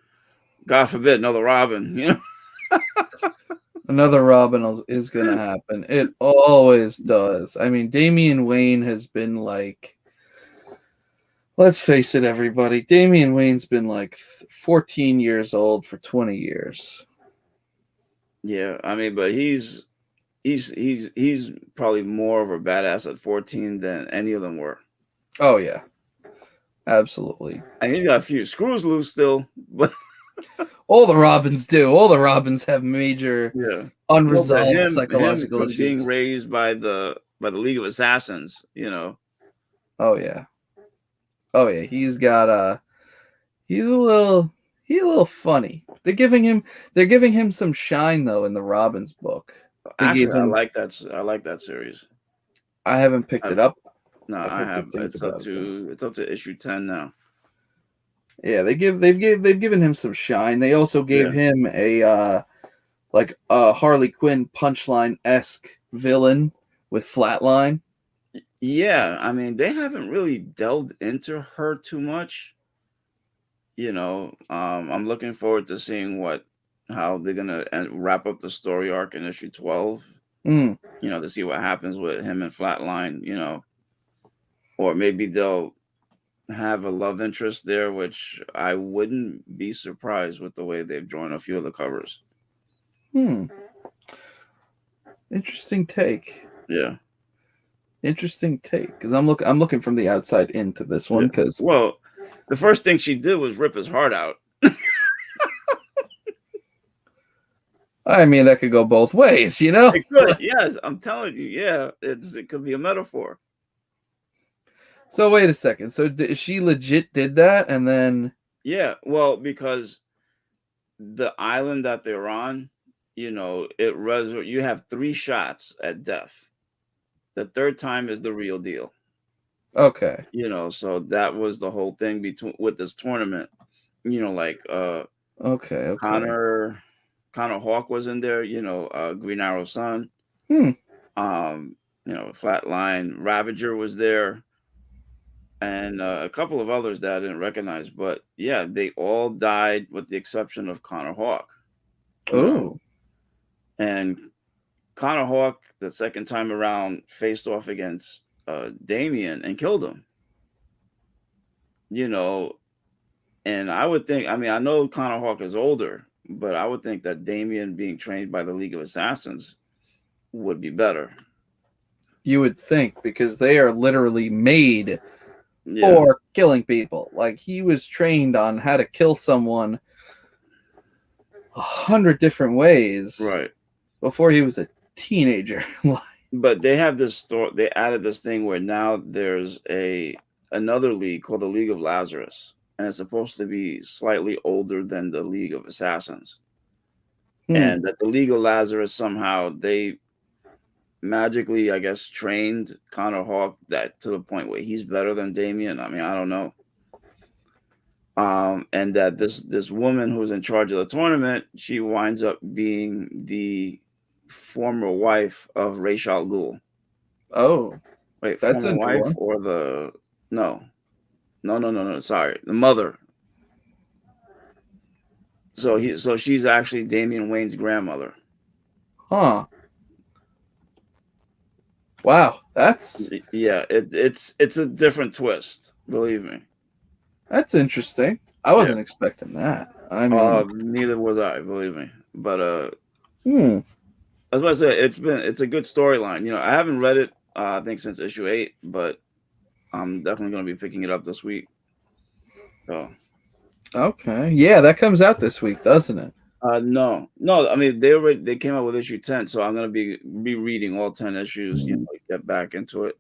God forbid, another Robin, Another Robin is going to happen. It always does. I mean, Damian Wayne has been like, let's face it, everybody. Damian Wayne's been like 14 years old for 20 years. Yeah, I mean, but he's probably more of a badass at 14 than any of them were. Oh yeah, absolutely. And he's got a few screws loose still, but all the Robins do. All the Robins have major unresolved psychological issues. Being raised by the League of Assassins, Oh yeah. He's got he's a little funny. They're giving him some shine though in the Robins book. Actually, I like that series. I haven't picked it up. No, I have. It's up to issue 10 now. Yeah, they've given him some shine. They also gave him a Harley Quinn Punchline-esque villain with Flatline. Yeah, I mean, they haven't really delved into her too much. I'm looking forward to seeing how they're gonna wrap up the story arc in issue 12. To see what happens with him and Flatline. Or maybe they'll have a love interest there, which I wouldn't be surprised with the way they've drawn a few of the covers. Interesting take. Yeah. Interesting take, because I'm looking from the outside into this one. Because the first thing she did was rip his heart out. I mean, that could go both ways, It could, yes, I'm telling you, yeah, it could be a metaphor. So wait a second. So she legit did that, and then because the island that they're on, you have 3 shots at death. The third time is the real deal. Okay. So that was the whole thing with this tournament. Okay. Connor Hawk was in there. Green Arrow's son. Flatline Ravager was there, and a couple of others that I didn't recognize. But yeah, they all died with the exception of Connor Hawk. Oh. And Connor Hawk, the second time around, faced off against Damian and killed him. And I would think, I mean, I know Connor Hawk is older, but I would think that Damian being trained by the League of Assassins would be better. You would think, because they are literally made for killing people. Like, he was trained on how to kill someone 100 different ways. Right. Before he was a teenager. But they have this story. They added this thing where now there's another league called the League of Lazarus, and it's supposed to be slightly older than the League of Assassins. And that the League of Lazarus, somehow they magically, I guess, trained Connor Hawk that to the point where he's better than Damian. I mean, I don't know. And that this woman who's in charge of the tournament, she winds up being the former wife of Ra's al Ghul. Oh, wait, that's former wife or no, sorry, the mother. So she's actually Damian Wayne's grandmother. Huh. Wow, that's it's a different twist, believe me. That's interesting. I wasn't expecting that. I mean, neither was I, believe me. But Hmm. that's what I said. It's a good storyline. You know, I haven't read it. I think since issue 8, but I'm definitely going to be picking it up this week. So. Okay. Yeah, that comes out this week, doesn't it? No. I mean, they came out with issue 10, so I'm gonna be rereading all 10 issues. You know, get back into it.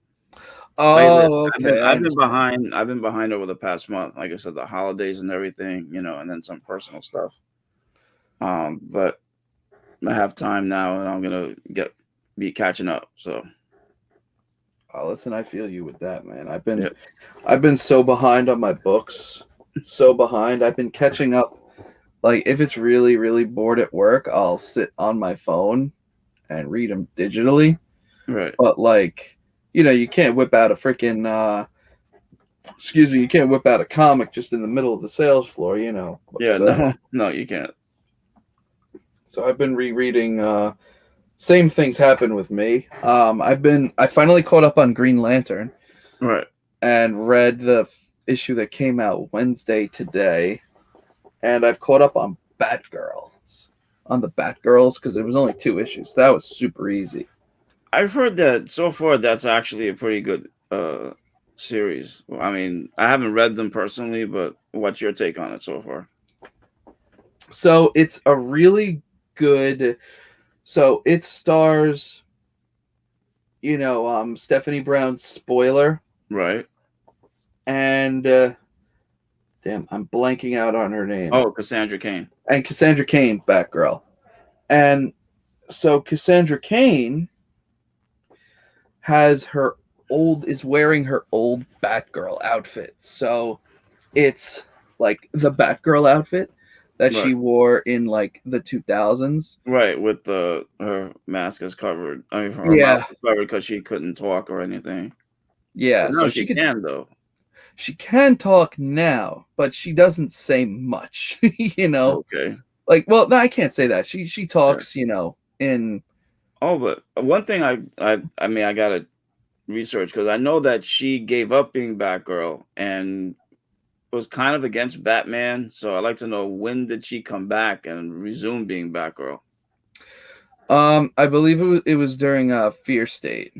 Like I said, Oh, okay. I I've been understand. behind. I've been behind over the past month. Like I said, the holidays and everything. You know, and then some personal stuff. But I have time now, and I'm gonna be catching up. So Oh, listen, I feel you with that, man. yeah, I've been so behind on my books. So behind. I've been catching up. Like, if it's really, really bored at work, I'll sit on my phone and read them digitally. right. But, like, you can't whip out a freaking, excuse me, you can't whip out a comic just in the middle of the sales floor, Yeah, So, no, you can't. so I've been rereading, same things happen with me. I finally caught up on Green Lantern Right. and read the issue that came out Wednesday today. And I've caught up on the Batgirls, because it was only 2 issues. That was super easy. I've heard that so far. That's actually a pretty good series. I mean, I haven't read them personally, but what's your take on it so far? So it's a really good. So it stars, Stephanie Brown's Spoiler, Right. and damn, I'm blanking out on her name. Oh, Cassandra Cain. And Cassandra Cain, Batgirl. And so Cassandra Cain is wearing her old Batgirl outfit. So it's like the Batgirl outfit that she Right. wore in like the 2000s. Right, with her mask is covered. I mean, her mouth Yeah. is covered because she couldn't talk or anything. Yeah. But So no, she can though. she can talk now, but she doesn't say much, Okay. Like, well, no, I can't say that. She Yeah. talks, in Oh, but one thing I mean I gotta research because I know that she gave up being Batgirl and was kind of against Batman. So I'd like to know, when did she come back and resume being Batgirl? I believe it was during Fear State.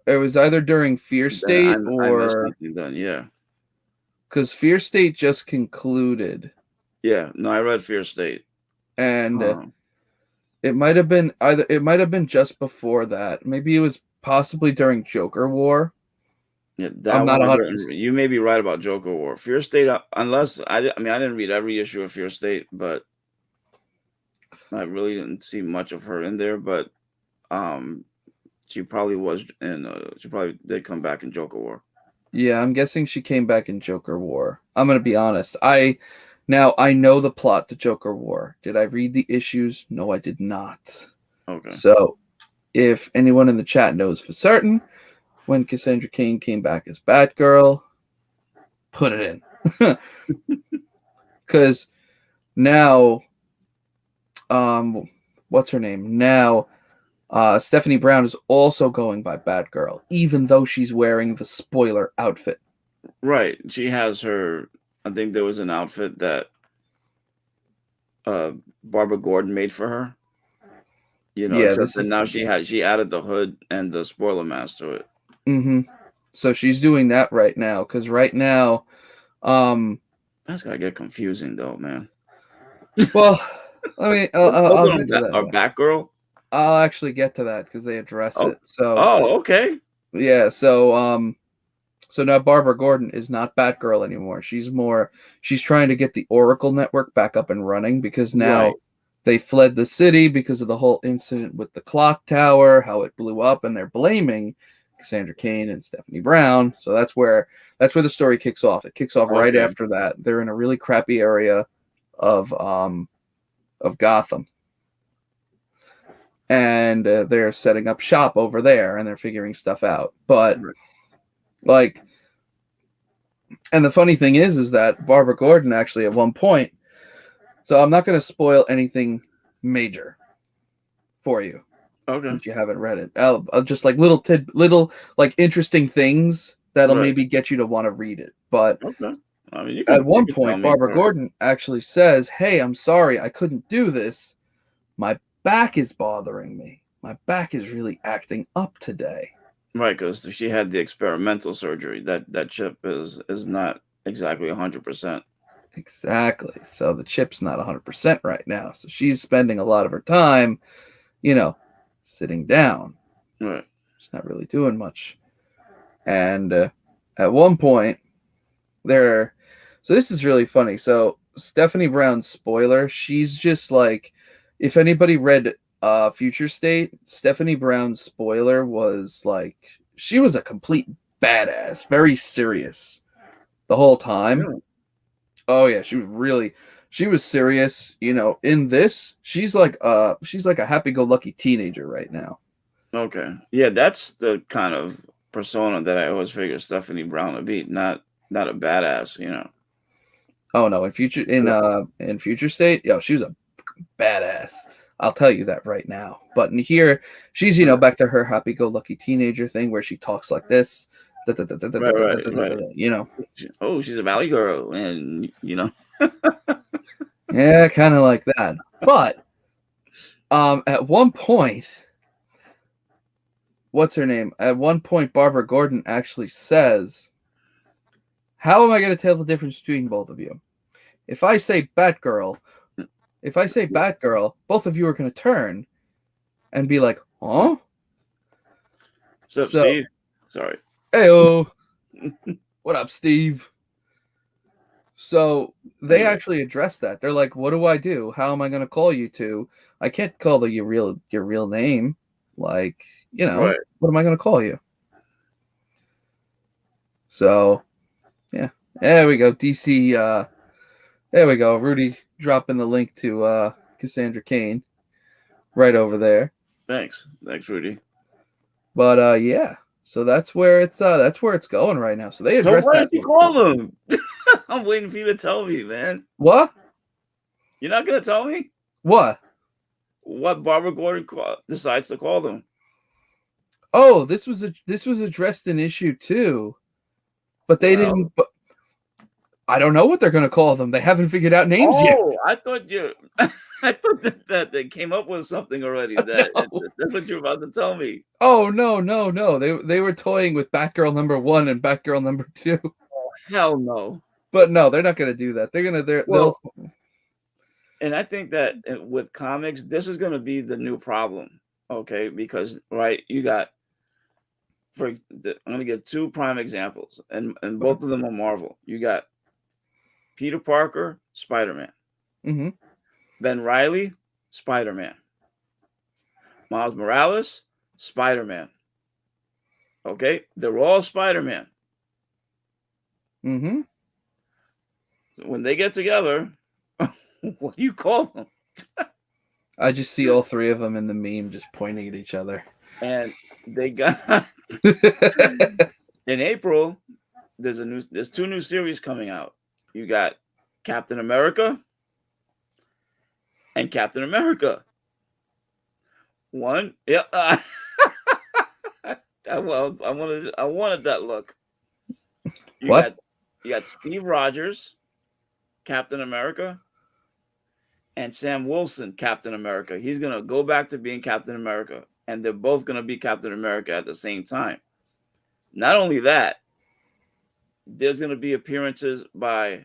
It was either during Fear Then State I missed or something then. Yeah. because Fear State just concluded, Yeah. No, I read Fear State. and Um, it might have been just before that. Maybe it was possibly during Joker War. Yeah, I'm that not one I 100%. didn't. You may be right about Joker War. Fear State, unless I mean, I didn't read every issue of Fear State, but I really didn't see much of her in there. But um, she probably was in. She probably did come back in Joker War. Yeah, I'm guessing she came back in Joker War. I'm gonna be honest. I know the plot to Joker War. Did I read the issues? No, I did not. Okay. So, if anyone in the chat knows for certain when Cassandra Cain came back as Batgirl, put it in. Because now, what's her name? Now, Stephanie Brown is also going by Batgirl, even though she's wearing the Spoiler outfit. Right. She has her. I think there was an outfit that uh Barbara Gordon made for her. You know, Yeah, except this that is. now she added the hood and the spoiler mask to it. Mm-hmm. So she's doing that right now, because right now, That's gotta get confusing though, man. well, I mean, Both I'll of get them to are that. Batgirl. I'll actually get to that because they address Oh, it. So oh, okay. yeah, so now Barbara Gordon is not Batgirl anymore. She's trying to get the Oracle network back up and running, because now Right. they fled the city because of the whole incident with the clock tower, how it blew up, and they're blaming Cassandra Cain and Stephanie Brown. So that's where the story kicks off. It kicks off right Okay. after that. They're in a really crappy area of Gotham, and they're setting up shop over there, and they're figuring stuff out. But Right. like, and the funny thing is that Barbara Gordon actually at one point. So I'm not going to spoil anything major for you Okay. if you haven't read it. I'll just like little like interesting things that'll Right. maybe get you to want to read it. But Okay. I mean, At one you can tell point, me. Barbara Gordon actually says, "Hey, I'm sorry, I couldn't do this. My back is bothering me. My back is really acting up today." Right, because she had the experimental surgery. That chip is not exactly 100%. Exactly. So the chip's not 100% right now. So she's spending a lot of her time, you know, sitting down. Right. She's not really doing much. And at one point, there. So this is really funny. So Stephanie Brown's spoiler, she's just like, if anybody read Future State, Stephanie Brown's spoiler was like, she was a complete badass, very serious the whole time. Really? Oh yeah, she was serious. You know, in this, she's like a happy-go-lucky teenager right now. Okay. Yeah, that's the kind of persona that I always figured Stephanie Brown would be. Not a badass, you know. Oh no, in Future State, yo, she was a badass. I'll tell you that right now. But in here, she's back to her happy-go-lucky teenager thing where she talks like this. Right. You know. Oh, she's a valley girl, and you know. Yeah, kind of like that. But at one point, what's her name? At one point, Barbara Gordon actually says, "How am I going to tell the difference between both of you? If I say Batgirl, both of you are going to turn and be like, huh? What's up, So, Steve? Sorry. heyo, what up, Steve?" So they actually address that. They're like, "What do I do? How am I going to call you two? I can't call your real name. Like, Right. what am I going to call you?" So, yeah, there we go. DC. There we go. Rudy dropping the link to Cassandra Cain right over there. Thanks, Rudy. But yeah, so that's where it's going right now. So they address So why that. did you call them? I'm waiting for you to tell me, man. What? You're not gonna tell me What? what Barbara Gordon decides to call them? Oh, this was addressed in issue 2, but they didn't. But I don't know what they're gonna call them. They haven't figured out names yet. Oh, I thought I thought that they came up with something already. That's what you're about to tell me. Oh no! They were toying with Batgirl #1 and Batgirl #2. Oh, hell no! But no, they're not gonna do that. They'll. And I think that with comics, this is gonna be the new problem. Okay, because you got. I'm gonna give 2 prime examples, and both of them are Marvel. You got Peter Parker, Spider-Man. Mm-hmm. Ben Reilly, Spider-Man. Miles Morales, Spider-Man. Okay, they're all Spider-Man. Mm-hmm. When they get together, what do you call them? I just see all 3 of them in the meme just pointing at each other. And they got in April. There's 2 new series coming out. You got Captain America and Captain America. One, yeah. I wanted that look. You got Steve Rogers, Captain America, and Sam Wilson, Captain America. He's gonna go back to being Captain America, and they're both gonna be Captain America at the same time. Not only that, there's gonna be appearances by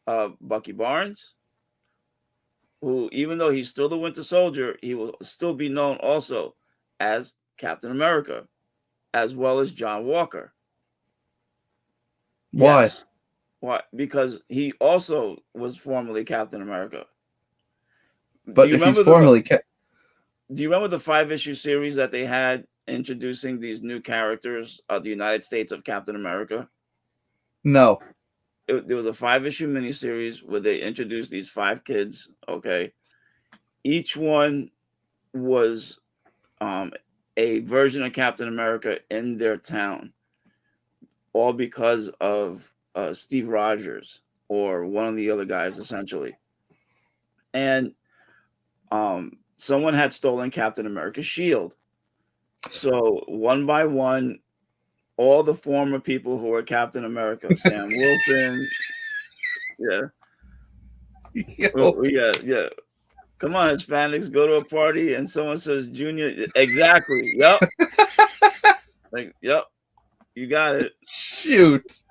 Bucky Barnes, who, even though he's still the Winter Soldier, he will still be known also as Captain America, as well as John Walker. Why? Yes. Why? Because he also was formerly Captain America. But if he's formerly do you remember the 5-issue series that they had introducing these new characters of the United States of Captain America? No. There was a 5-issue miniseries where they introduced these 5 kids. Okay, each one was a version of Captain America in their town, all because of Steve Rogers or one of the other guys, essentially. And someone had stolen Captain America's shield. So one by one, all the former people who were Captain America, Sam Wilson, Yeah. Yo. Yeah. Come on, Hispanics, go to a party and someone says Junior. Exactly. Yep. Like, yep. You got it. Shoot.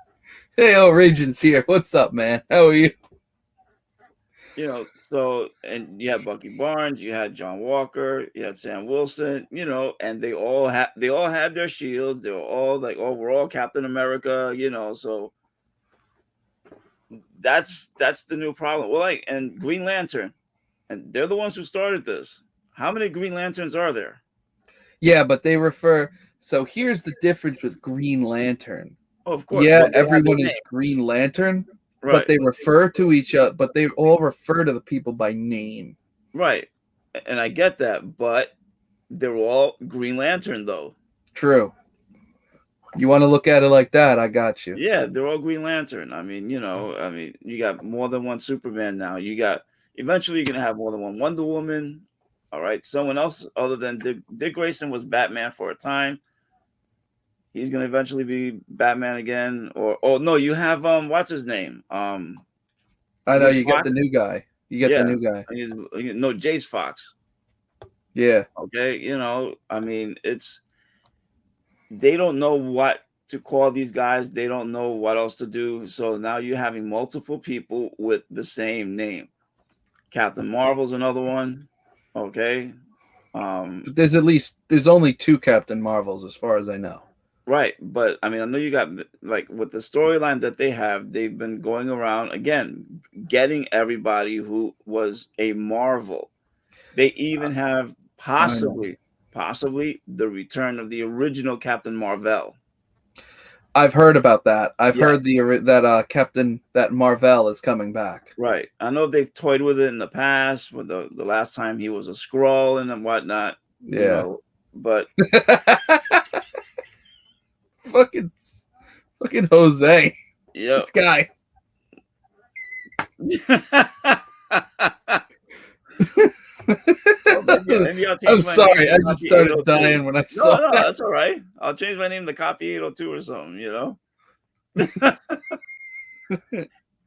Hey, Regent's here. What's up, man? How are you? So, and you had Bucky Barnes, you had John Walker, you had Sam Wilson, and they all had their shields. They were all like, oh, we're all Captain America, so that's the new problem. Well, like, and Green Lantern, and they're the ones who started this. How many Green Lanterns are there? Yeah, but they refer. So here's the difference with Green Lantern. Oh, of course. Yeah, Well, they have their everyone is names. Green Lantern, but Right. they refer to each other. But they all refer to the people by name. Right. And I get that, but they're all Green Lantern, though. True. You want to look at it like that? I got you. Yeah, they're all Green Lantern. I mean, you got more than one Superman now. Eventually you're gonna have more than one Wonder Woman. All right, someone else other than Dick Grayson was Batman for a time. He's gonna eventually be Batman again. Or oh no, you have what's his name? I know Luke you get Fox? the new guy. You get the Yeah, new guy. no, Jace Fox. Yeah. Okay, I mean, they don't know what to call these guys. They don't know what else to do. So now you're having multiple people with the same name. Captain Marvel's another one. Okay. But there's only two Captain Marvels as far as I know. Right. But I mean, I know you got like with the storyline that they have, they've been going around again, getting everybody who was a Marvel. They even have possibly the return of the original Captain Marvel. I've heard about that. I've Yeah. heard that Captain that Marvel is coming back. Right. I know they've toyed with it in the past, with the last time he was a Skrull and whatnot. Yeah. But fucking Jose. yeah. This guy. Well, maybe I'll change I'm my sorry. name I to just Copy started 802. dying when I saw No, that. that's all right. I'll change my name to Copy 802 or something,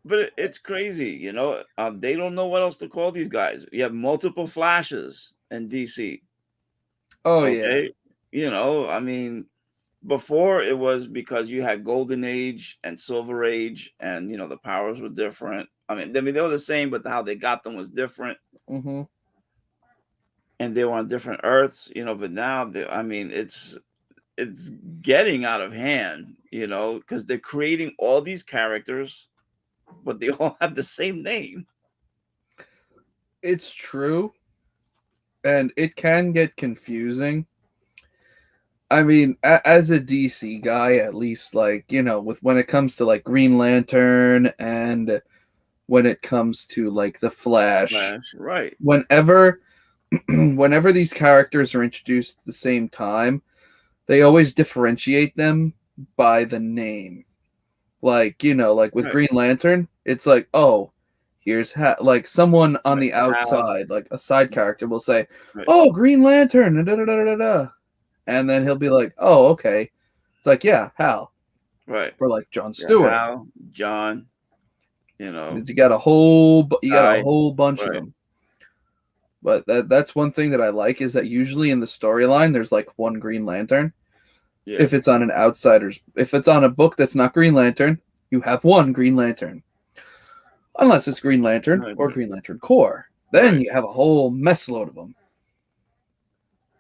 But it's crazy, they don't know what else to call these guys. You have multiple Flashes in DC. Oh yeah. Okay. I mean, before it was because you had Golden Age and Silver Age, and the powers were different. I mean, they were the same, but how they got them was different. Mm-hmm. And they were on different Earths, but now it's getting out of hand, because they're creating all these characters, but they all have the same name. It's true. And it can get confusing. I mean, as a DC guy, at least, like, with when it comes to like Green Lantern and when it comes to like the Flash, Right. Whenever these characters are introduced at the same time, they always differentiate them by the name. Like, like with Right. Green Lantern, it's like, oh, here's like someone on the outside, like a side character will say, Right. oh, Green Lantern, da, da, da, da, da. And then he'll be like, oh, okay. It's like, yeah, Hal. Right. Or like John Stewart. Hal, John, You got a whole bunch right. of them. But that's one thing that I like is that usually in the storyline there's like one Green Lantern. Yeah. If it's on if it's on a book that's not Green Lantern, you have one Green Lantern. Unless it's Green Lantern or Green Lantern Corps. Then you have a whole mess load of them.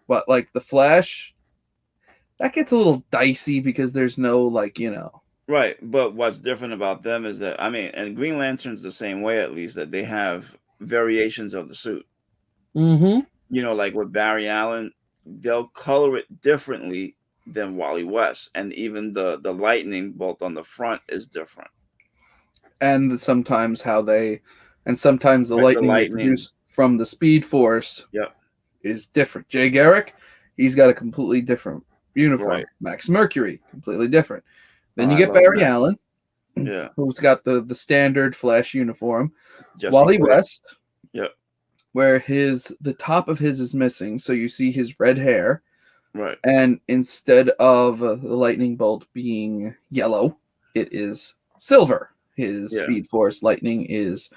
But like the Flash, that gets a little dicey because there's no Right. But what's different about them is that, and Green Lantern's the same way, at least, that they have variations of the suit. Mm-hmm. Like with Barry Allen, they'll color it differently than Wally West. And even the lightning bolt on the front is different. And sometimes the lightning they produce from the Speed Force is different. Jay Garrick, he's got a completely different uniform. Right. Max Mercury, completely different. Then you get Barry Allen, who's got the standard Flash uniform. Wally West, where the top of his is missing, so you see his red hair. Right. And instead of the lightning bolt being yellow, it is silver. His Yeah. Speed Force lightning is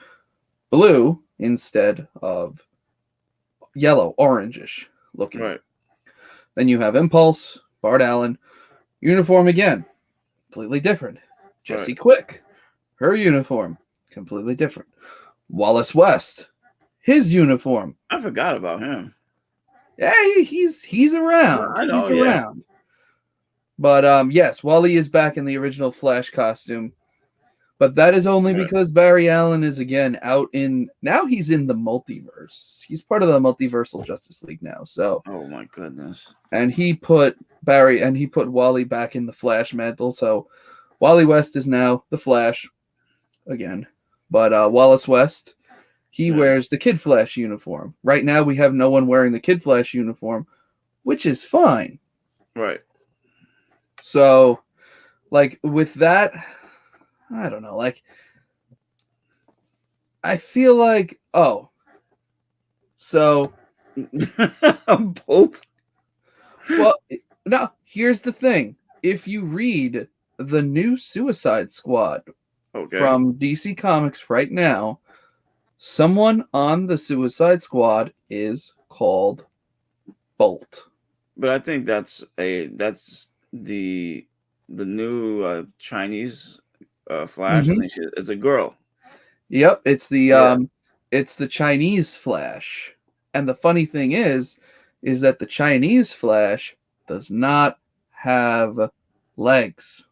blue instead of yellow, orangish looking. Right. Then you have Impulse, Bart Allen, uniform again, completely different. Jessie Right. Quick, her uniform, completely different. Wallace West, his uniform. I forgot about him. Yeah, he's around. I know, He's yeah. around. But yes, Wally is back in the original Flash costume. But that is only because Barry Allen is again out in now he's in the multiverse. He's part of the multiversal Justice League now. So Oh my goodness. and he put Wally back in the Flash mantle. So Wally West is now the Flash again. But Wallace West, he wears the Kid Flash uniform. Right now we have no one wearing the Kid Flash uniform, which is fine. Right. So like with that, I don't know. Like, I feel like, so Bolt. well, now here's the thing. If you read the new Suicide Squad from DC Comics right now, someone on the Suicide Squad is called Bolt. But I think that's the new Chinese Flash. I think it's a girl. Yep, it's the Chinese Flash. And the funny thing is that the Chinese Flash does not have legs.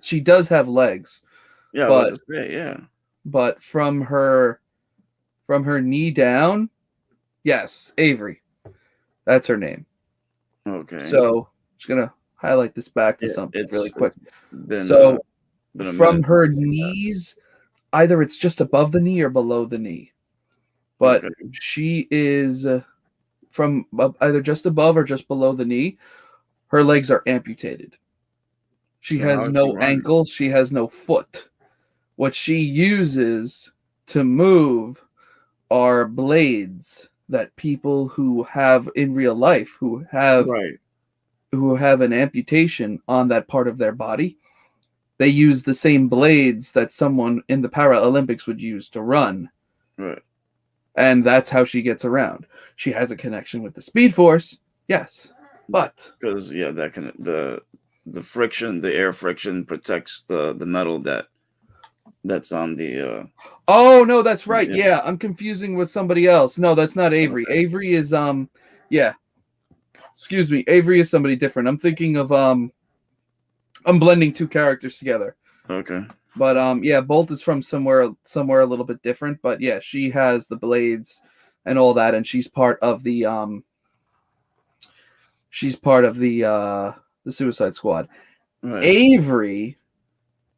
She does have legs. Yeah, but from her knee down, yes, Avery. That's her name. Okay. So I'm just gonna highlight this back to something really quick. Been from her knees, either it's just above the knee or below the knee. But she is from either just above or just below the knee. Her legs are amputated. She has no ankle. She has no foot. What she uses to move are blades that people who have in real life who have an amputation on that part of their body, they use the same blades that someone in the Paralympics would use to run. Right. And that's how she gets around. She has a connection with the Speed Force, yes, but because that can the friction, the air friction protects the metal that's on the. Oh no, that's right. Yeah, I'm confusing with somebody else. No, that's not Avery. Okay. Avery is yeah. Excuse me. Avery is somebody different. I'm thinking of I'm blending two characters together. Okay. But yeah, Bolt is from somewhere a little bit different. But yeah, she has the blades and all that, and she's part of the Suicide Squad. Right. Avery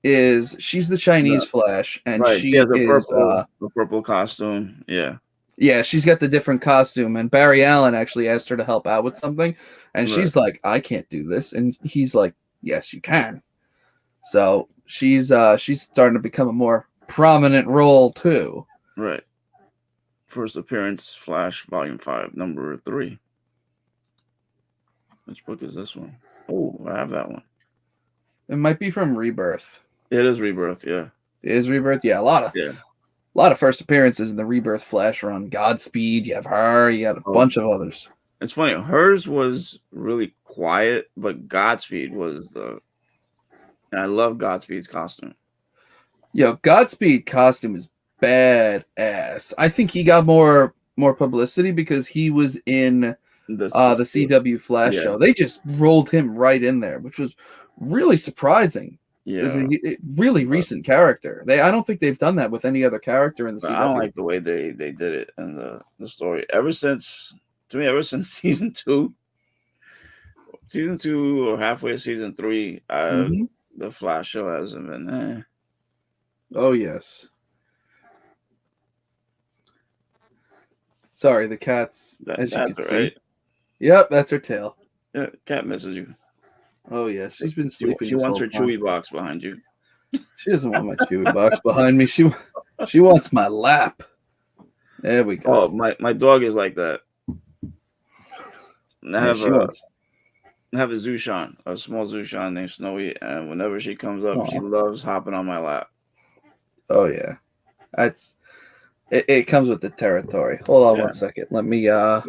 she's the Chinese Flash, and she has the purple costume. Yeah. Yeah, she's got the different costume, and Barry Allen actually asked her to help out with something, and she's like, I can't do this. And he's like, yes, you can. So she's starting to become a more prominent role too. Right. First appearance, Flash, Volume 5, number 3. Which book is this one? Oh, I have that one. It might be from Rebirth. It is Rebirth, yeah. It is Rebirth, yeah. A lot of first appearances in the Rebirth Flash run. Godspeed, you have her, you got a bunch of others. It's funny, hers was really quiet, but Godspeed was and I love Godspeed's costume. Yo, Godspeed costume is badass. I think he got more publicity because he was in the CW Flash show. They just rolled him right in there, which was really surprising. Yeah, is a really recent character. I don't think they've done that with any other character in the CW. I don't like the way they did it in the story. Ever since season 2 or halfway to season 3, the Flash show hasn't been. Oh yes. Sorry, the cat's as you can see. Right. Yep, that's her tail. Yeah, cat misses you. Oh yeah, she's been sleeping. She wants her Chewy box behind you. She doesn't want my Chewy box behind me. She wants my lap. There we go. Oh, my dog is like that. I have I have a Zushan, a small Zushan named Snowy, and whenever she comes up, she Aw. loves hopping on my lap. Oh yeah, that's it. Comes with the territory. Hold on Yeah. 1 second. Let me Sure.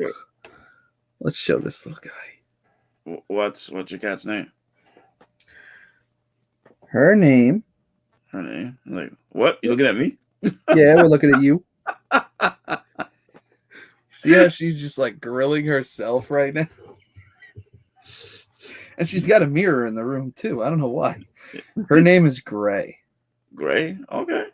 let's show this little guy. What's your cat's name? Her name. Her name? Like, what? You looking at me? Yeah, we're looking at you. See how she's just like grilling herself right now? And she's got a mirror in the room too. I don't know why. Her name is Gray. Gray? Okay.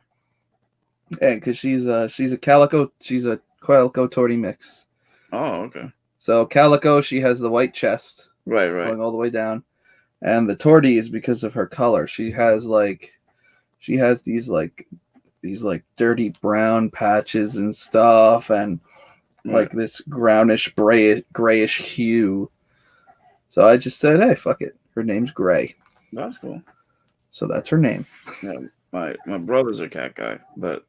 Yeah, because she's a calico tortie mix. Oh, okay. So calico, she has the white chest Right. going all the way down, and the tortie is because of her color. She has these dirty brown patches and stuff, and like this brownish grayish hue. So I just said, hey, fuck it. Her name's Gray. That's cool. So that's her name. Yeah, my brother's a cat guy, but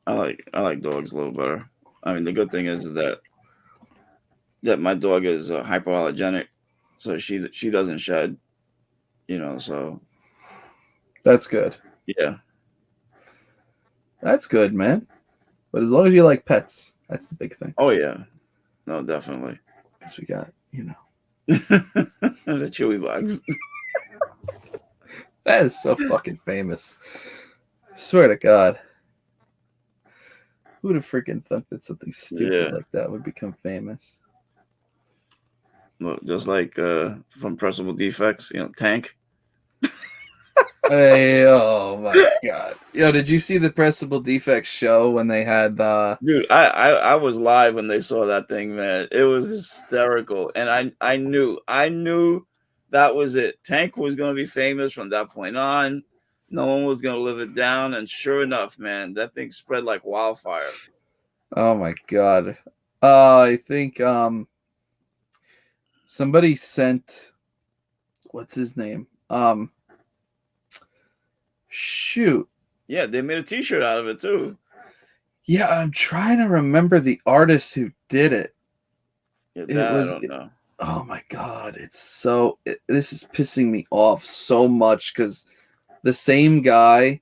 I like dogs a little better. I mean, the good thing is that my dog is hypoallergenic, so she doesn't shed. So That's good. yeah. That's good, man. But as long as you like pets, that's the big thing. Oh yeah. No, definitely. Because we got, The Chewy box. That is so fucking famous. I swear to God. Who would have freaking thought that something stupid like that would become famous? Look, just like from Pressable Defects, Tank. Hey, oh my God. Yo, did you see the Pressable Defects show when they had the... Dude, I was live when they saw that thing, man. It was hysterical. And I knew that was it. Tank was going to be famous from that point on. No one was going to live it down. And sure enough, man, that thing spread like wildfire. Oh my God. I think somebody sent... What's his name? Shoot. Yeah, they made a t-shirt out of it too. Yeah, I'm trying to remember the artist who did it. Yeah, I don't know. Oh my God, this is pissing me off so much because the same guy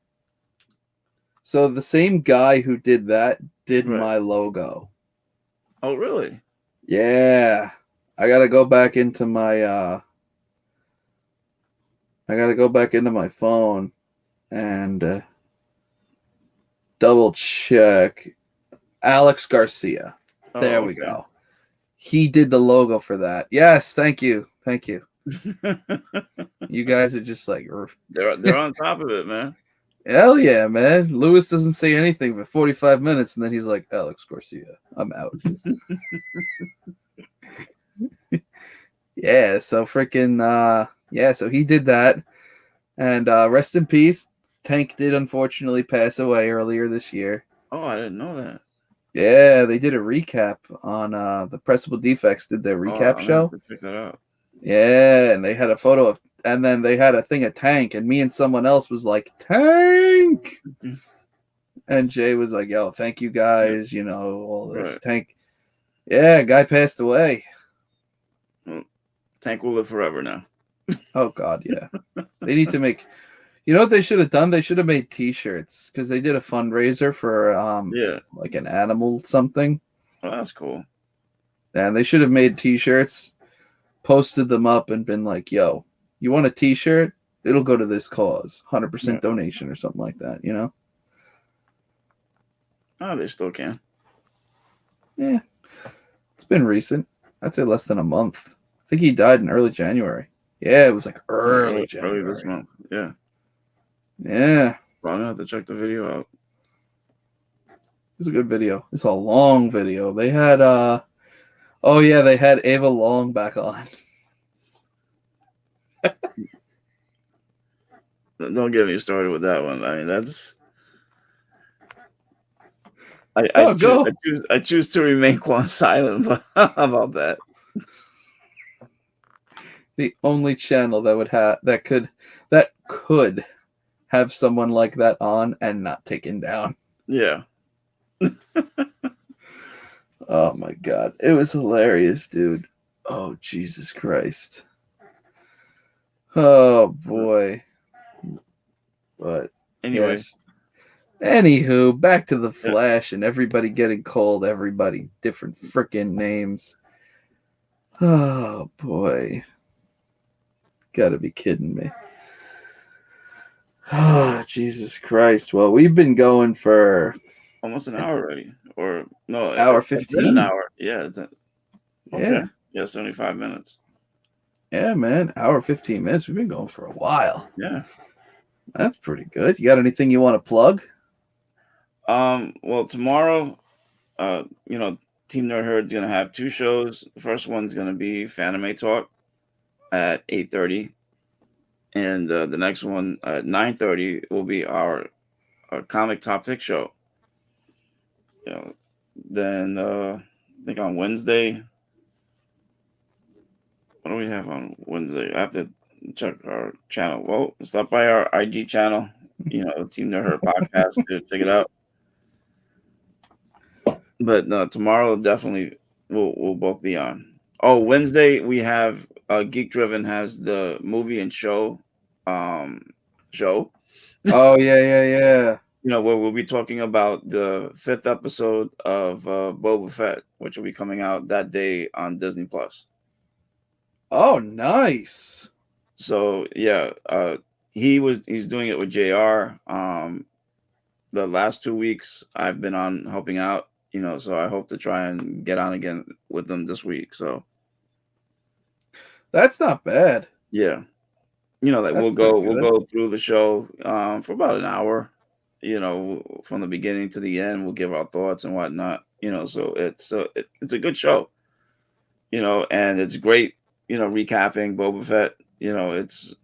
who did that did my logo. Oh, really? Yeah. I gotta go back into my phone and double check. Alex Garcia. There we go. He did the logo for that. Yes, thank you. You guys are just like they're on top of it, man. Hell yeah, man. Lewis doesn't say anything for 45 minutes and then he's like, Alex Garcia, I'm out. Yeah, so freaking so he did that. And rest in peace. Tank did unfortunately pass away earlier this year. Oh, I didn't know that. Yeah, they did a recap on the Pressable Defects did their recap show. Check that out. Yeah, and they had a photo and then they had a thing of Tank, and me and someone else was like, Tank! And Jay was like, yo, thank you guys, all this. Right. Tank. Yeah, guy passed away. Well, Tank will live forever now. Oh, God, yeah. They need to make... You know what they should have done? They should have made T-shirts because they did a fundraiser for like an animal something. Oh, that's cool. And they should have made T-shirts, posted them up, and been like, "Yo, you want a T-shirt? It'll go to this cause, 100% donation or something like that." Oh, they still can. Yeah, it's been recent. I'd say less than a month. I think he died in early January. Yeah, it was like early January. Early this month. Yeah. Yeah. Well, I'm gonna have to check the video out. It's a good video. It's a long video. They had they had Ava Long back on. Don't get me started with that one. I mean, that's I choose to remain silent about that. The only channel that could have someone like that on and not taken down. Yeah. Oh my God. It was hilarious, dude. Oh, Jesus Christ. Oh boy. But Anyway, yes. Anywho, back to the yeah, Flash and everybody getting cold, everybody different freaking names. Oh boy. Gotta be kidding me. Oh, Jesus Christ. Well, we've been going for almost an an hour already, or no, hour it's been an 15. hour. Yeah, okay. Yeah. Yeah, 75 minutes. Yeah, man. Hour 15 minutes. We've been going for a while. Yeah. That's pretty good. You got anything you want to plug? Well, tomorrow, you know, Team Nerd Herd's gonna have two shows. The first one's gonna be Fanime Talk at 8:30, and the next one at 9:30 will be our comic top pick show. You know, then I think on Wednesday, what do we have on Wednesday? I have to check our channel. Well, stop by our IG channel. You know, Team Nerd Herd podcast to check it out. But no, tomorrow definitely we'll both be on. Oh, Wednesday we have Geek Driven has the movie and um show. Oh, yeah. You know, where we'll be talking about the fifth episode of Boba Fett, which will be coming out that day on Disney Plus. Oh, nice. So yeah, he's doing it with JR. The last 2 weeks I've been on helping out, you know, so I hope to try and get on again with them this week. So That's not bad. yeah, you know, like That's pretty we'll good. go through the show for about an hour, you know, from the beginning to the end. We'll give our thoughts and whatnot, you know. So it's a good show, you know, and it's great, you know, recapping Boba Fett. You know, it's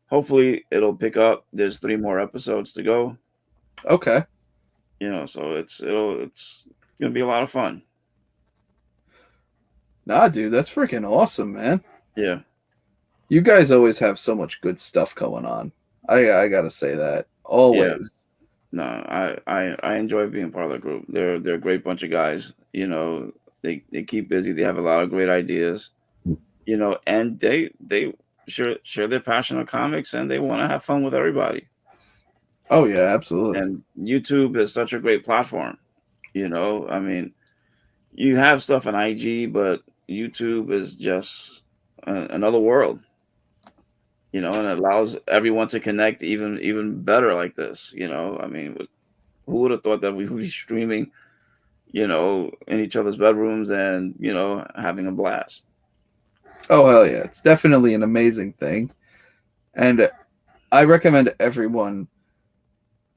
hopefully it'll pick up. There's 3 more episodes to go, Okay. you know, so it's gonna be a lot of fun. Nah, dude, that's freaking awesome, man. Yeah. You guys always have so much good stuff going on. I gotta say that. Yeah. Always. No, I enjoy being part of the group. They're a great bunch of guys. You know, they keep busy. They have a lot of great ideas. You know, and they share their passion of comics, and they want to have fun with everybody. Oh yeah, absolutely. And YouTube is such a great platform. You know, I mean, you have stuff on IG, but YouTube is just another world. You know, and it allows everyone to connect even better like this. You know, I mean, who would have thought that we would be streaming, you know, in each other's bedrooms and, you know, having a blast. Oh hell yeah. It's definitely an amazing thing. And I recommend everyone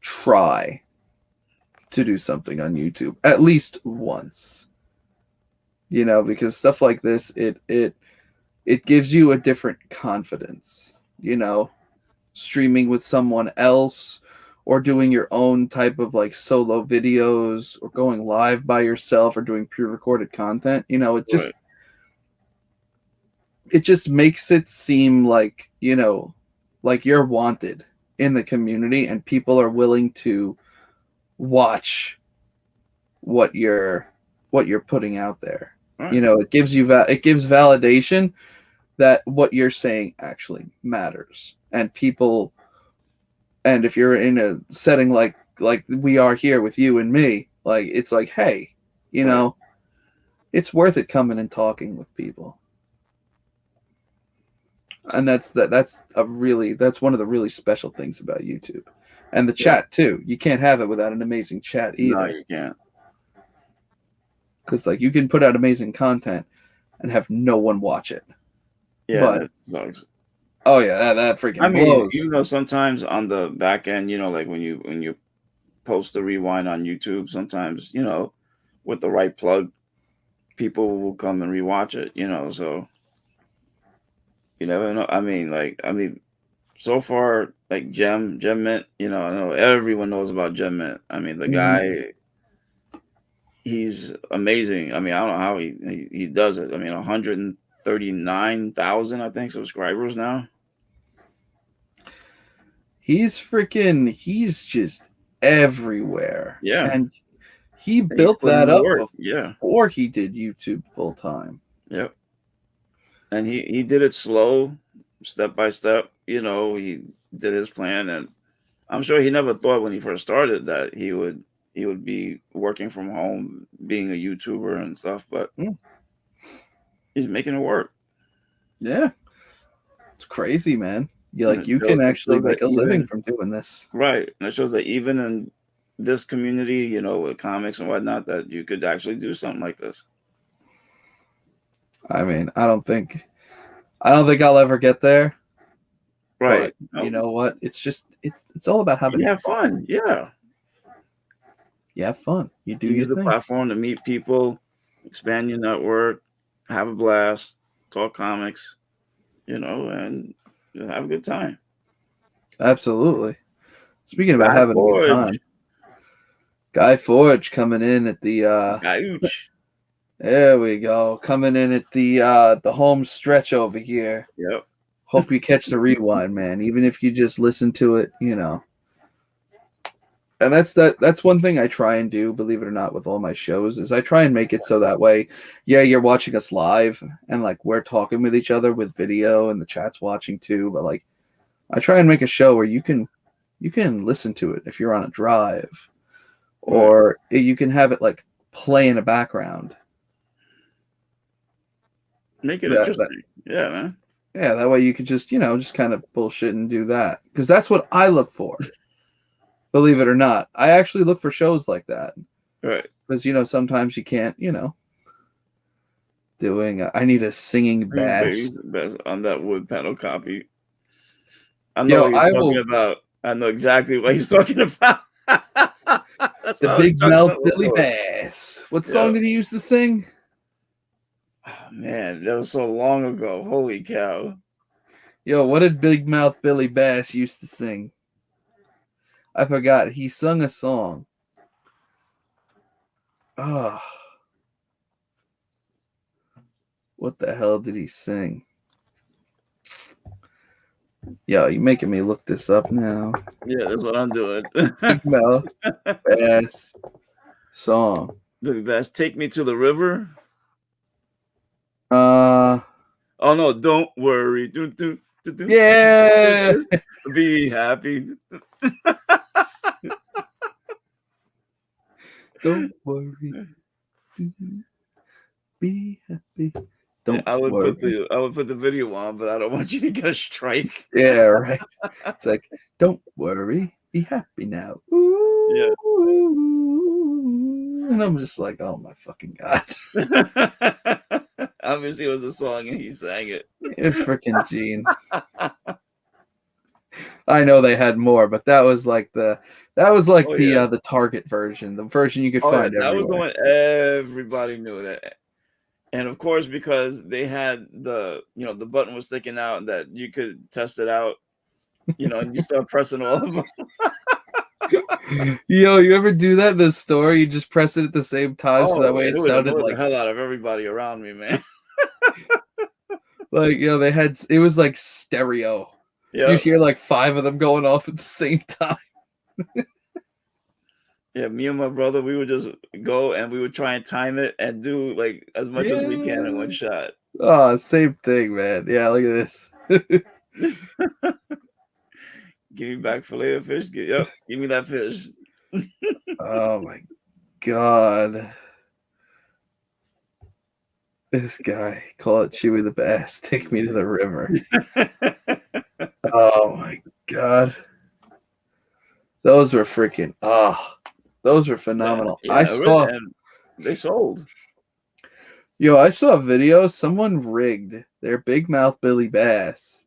try to do something on YouTube at least once. You know, because stuff like this, it gives you a different confidence, you know, streaming with someone else or doing your own type of like solo videos or going live by yourself or doing pre-recorded content. You know, Right. it just makes it seem like, you know, like you're wanted in the community and people are willing to watch what you're putting out there. Right. You know, it gives validation that what you're saying actually matters. And people, and if you're in a setting like we are here with you and me, like it's like, hey, you Right. know, it's worth it coming and talking with people. And that's one of the really special things about YouTube. And the Yeah. chat too. You can't have it without an amazing chat No, either. you can't. Because like you can put out amazing content and have no one watch it. Yeah, But that sucks. oh yeah, that I freaking mean, blows. even though sometimes on the back end, you know, like when you post the rewind on YouTube, sometimes, you know, with the right plug, people will come and rewatch it, you know, so you never know. I mean, so far, like Gem Mint, you know, I know everyone knows about Gem Mint. I mean, the Mhm. guy, he's amazing. I mean, I don't know how he does it. I mean, 139,000, I think, subscribers now. He's just everywhere. Yeah, And he and he's built putting in that the up work. Yeah, before he did YouTube full time. yep. And he did it slow, step by step, you know, he did his plan, and I'm sure he never thought when he first started that he would be working from home, being a YouTuber and stuff, but Mm, he's making it work. yeah, it's crazy, man. And You can it actually shows make that a living even from doing this. right, and it shows that even in this community, you know, with comics and whatnot, that you could actually do something like this. I mean, I don't think I'll ever get there, Right. but you know what? It's all about having You have fun. fun. Yeah. You have fun. You do You your use the thing. platform to meet people, expand your network, have a blast, talk comics, you know, and you'll have a good time. Absolutely. Speaking about Guy having a good Forge. time, Guy Forge coming in at the Guyooch. there we go. Coming in at the home stretch over here. Yep. Hope you catch the rewind, man. Even if you just listen to it, you know. And that's one thing I try and do, believe it or not, with all my shows, is I try and make it so that way, yeah, you're watching us live and like we're talking with each other with video and the chat's watching too, but like I try and make a show where you can listen to it if you're on a drive, Right. or you can have it like play in the background. Make it That interesting. Yeah, man. Yeah, that way you could just, just kind of bullshit and do that. Because that's what I look for. Believe it or not. I actually look for shows like that. Right. Because, sometimes you can't, I need a singing bass. Best on that wood panel copy. I know what I you're talking will, about. I know exactly what he's talking about. That's the what I was big talking mouth about Billy before. Bass. What Yeah. song did he used to sing? Oh, man, that was so long ago. Holy cow. What did Big Mouth Billy Bass used to sing? I forgot. He sung a song. Oh, what the hell did he sing? You're making me look this up now. Yeah, that's what I'm doing. Big Mouth Bass song. Billy Bass, Take Me to the River. Uh, Oh, no, don't worry. yeah. Be happy. Don't worry. Be happy. Yeah, Don't worry. I would put the video on, but I don't want you to get a strike. Yeah, right. It's like, don't worry. Be happy now. Ooh. Yeah. And I'm just like, oh my fucking God. Obviously, it was a song and he sang it. Freaking Gene. I know they had more, but that was like the the Target version, the version you could Oh, yeah, find that was the everywhere. one everybody knew that. And of course, because they had the button was sticking out that you could test it out, and you start pressing all of them. You ever do that in the store? You just press it at the same time so that Oh, way it it would sounded annoy the like hell out of everybody around me, man. they had it was like stereo. Yeah. You'd hear like 5 of them going off at the same time. Yeah, me and my brother, we would just go and we would try and time it and do like as much as we can in one shot. Oh, same thing, man. Yeah, look at this. Give me back fillet of fish. Yep, give me that fish. Oh my God. This guy, call it Chewy the Bass, take me to the river. Oh my God. Those were freaking, those were phenomenal. Yeah, really, and they sold. I saw a video. Someone rigged their Big Mouth Billy Bass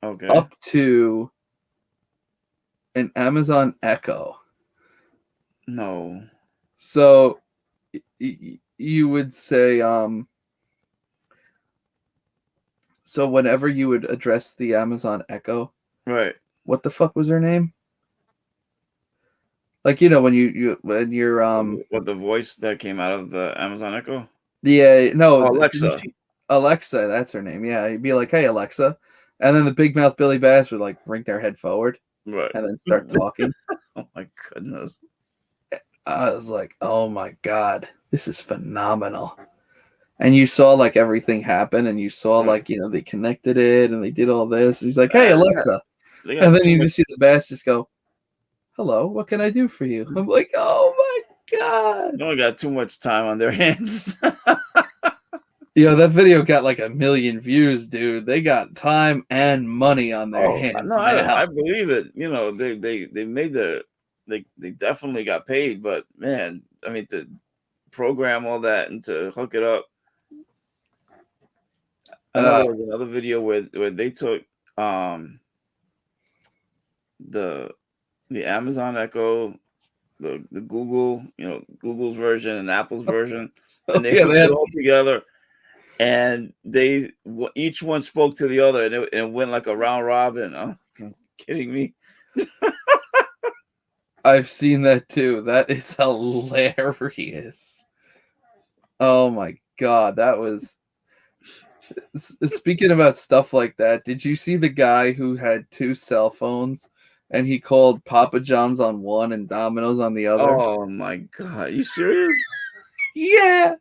up to an Amazon Echo. No. So you would say, so whenever you would address the Amazon Echo, Right. what the fuck was her name? Like, when you're What, the voice that came out of the Amazon Echo? yeah, no, Alexa. Alexa, that's her name. Yeah, you'd be like, "Hey, Alexa," and then the Big Mouth Billy Bass would like bring their head forward, Right. and then start talking. Oh my goodness! I was like, "Oh my God, this is phenomenal!" and you saw like everything happen, and you saw Right. like, you know, they connected it and they did all this. He's like, "Hey Alexa," They and got then too you much. just see the bass just go, "Hello, what can I do for you?" I'm like, "Oh my god!" They only got too much time on their hands. You know, that video got like 1 million views, dude. They got time and money on their Oh hands no, now. I believe it. You know, they made they definitely got paid, but man, I mean to program all that and to hook it up. I know Uh, there was another video where they took um the Amazon Echo, the Google, you know, Google's version and Apple's version, oh and they yeah, they hooked it had all together, and each one spoke to the other, and it went like a round robin. Oh, kidding me? I've seen that too. That is hilarious. Oh my god, that was speaking about stuff like that. Did you see the guy who had 2 cell phones and he called Papa John's on one and Domino's on the other? Oh my god, you serious? Yeah.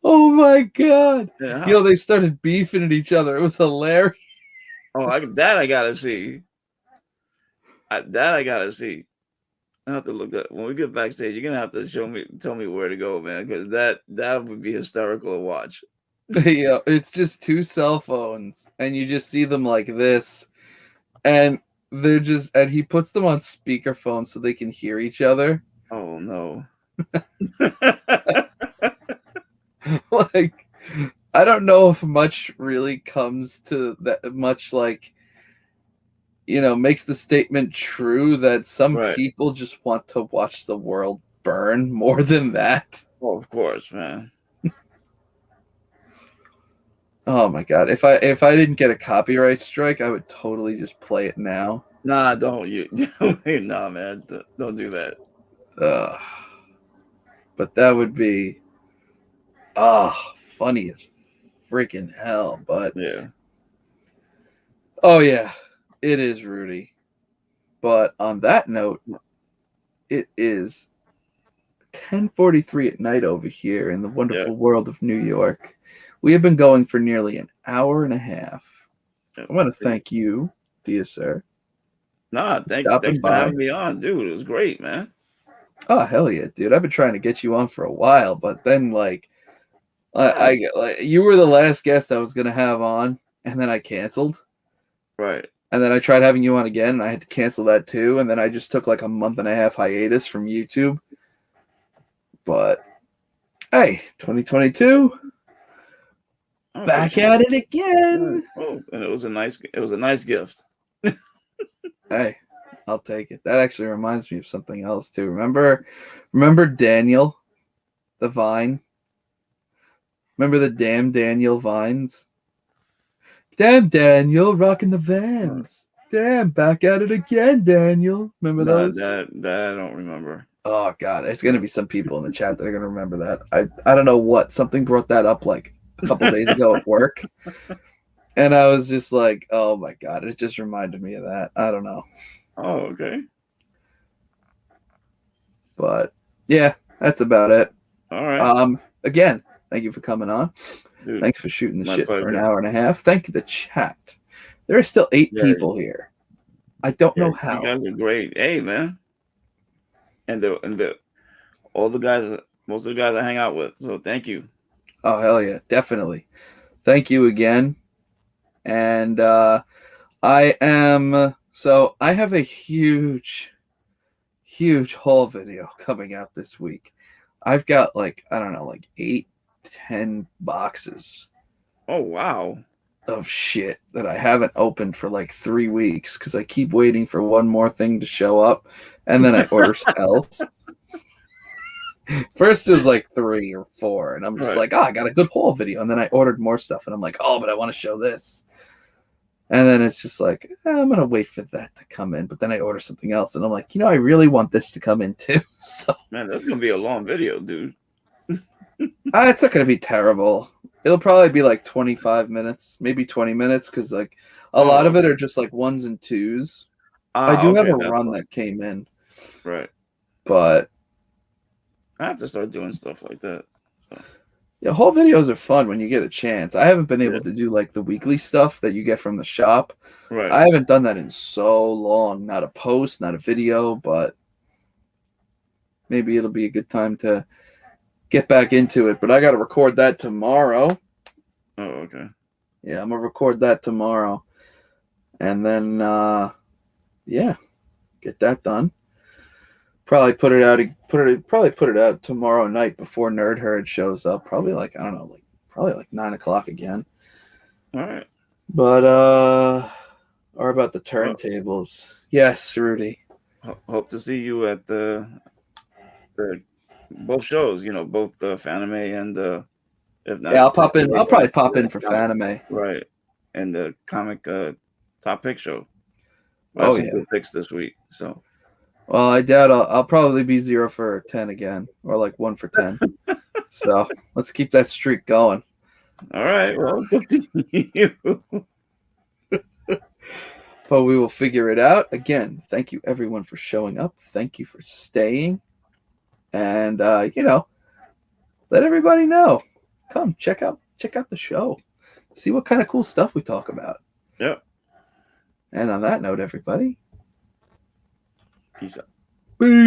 Oh my god. Yeah, You know, they started beefing at each other. It was hilarious. that I gotta see. That I gotta see. I have to look up when we get backstage. You're gonna have to tell me where to go, man, because that would be hysterical to watch. You know, it's just 2 cell phones and you just see them like this, and they're just, and he puts them on speakerphone so they can hear each other. Oh no. Like, I don't know if much really comes to that much, like, you know, makes the statement true that some Right. people just want to watch the world burn more than that. Oh, of course, man. Oh my god. If I didn't get a copyright strike, I would totally just play it now. Nah, don't you? Nah, man. Don't do that. Ugh. But that would be funny as freaking hell. But Yeah. oh yeah, it is Rudy. But on that note, it is 10:43 at night over here in the Yeah. wonderful world of New York. We have been going for nearly an hour and a half. Yeah. I want to thank you, dear sir, Nah, for stopping thanks for by. having me on, dude. It was great, man. Oh hell yeah, dude! I've been trying to get you on for a while, but then like Oh, like, you were the last guest I was gonna have on, and then I canceled. right. And then I tried having you on again, and I had to cancel that too. And then I just took like a month and a half hiatus from YouTube. But hey, 2022, I back appreciate at it. it again. Oh, and it was a nice gift. Hey, I'll take it. That actually reminds me of something else too. Remember Daniel, the Vine? Remember the damn Daniel Vines? Damn Daniel, rocking the Uh, Vans. Damn, back at it again, Daniel. Remember Nah, those? that I don't remember. Oh god, it's gonna be some people in the chat that are gonna remember that. I don't know what, something brought that up like a couple days ago at work, and I was just like, oh my god, it just reminded me of that. I don't know, Oh, okay. but yeah, that's about it. All right, Again, thank you for coming on. dude. Thanks for shooting the My shit for an pleasure. hour and a half. Thank you, the chat. There are still 8 Yeah, people here. I don't yeah. know You how. guys are great. Hey, man. And the all the guys, most of the guys I hang out with. So thank you. Oh hell yeah, definitely. Thank you again. And I have a huge haul video coming out this week. I've got like, I don't know, like 8-10 boxes Oh, wow. of shit that I haven't opened for like 3 weeks because I keep waiting for one more thing to show up, and then I order something else. First it was like 3 or 4, and I'm just Right. like, oh, I got a good haul video, and then I ordered more stuff, and I'm like, oh, but I want to show this. And then it's just like, I'm going to wait for that to come in. But then I order something else. And I'm like, I really want this to come in too. So Man, that's gonna be a long video, dude. it's not going to be terrible. It'll probably be like 25 minutes, maybe 20 minutes. Because like a lot Oh, of it okay. are just like 1s and 2s. I Ah, do have okay. a That's run fine. that came in. Right. But I have to start doing stuff like that. So. Yeah, whole videos are fun when you get a chance. I haven't been Yeah. able to do like the weekly stuff that you get from the shop. Right. I haven't done that in so long. Not a post, not a video, but maybe it'll be a good time to get back into it. But I got to record that tomorrow. Oh, okay. Yeah, I'm gonna record that tomorrow, and then yeah, get that done. Probably put it out. Probably put it out tomorrow night before Nerd Herd shows up. Probably like I don't know, like probably like 9 o'clock again. All right. But or about the Well, turntables. Yes, Rudy. hope to see you at the both shows. You know, both the Fanime and if not, Yeah, I'll pop in. Fanime, I'll probably pop the in for comic, Fanime. right, and the comic top pick show. I have Oh some yeah. good picks this week. So Well, I doubt I'll probably be 0 for 10 again, or like 1 for 10. So let's keep that streak going. all right. Well, it's up to you. But we will figure it out. Again, thank you everyone for showing up. Thank you for staying. And let everybody know. Come check out the show. See what kind of cool stuff we talk about. Yep. And on that note, everybody, Peace out. peace.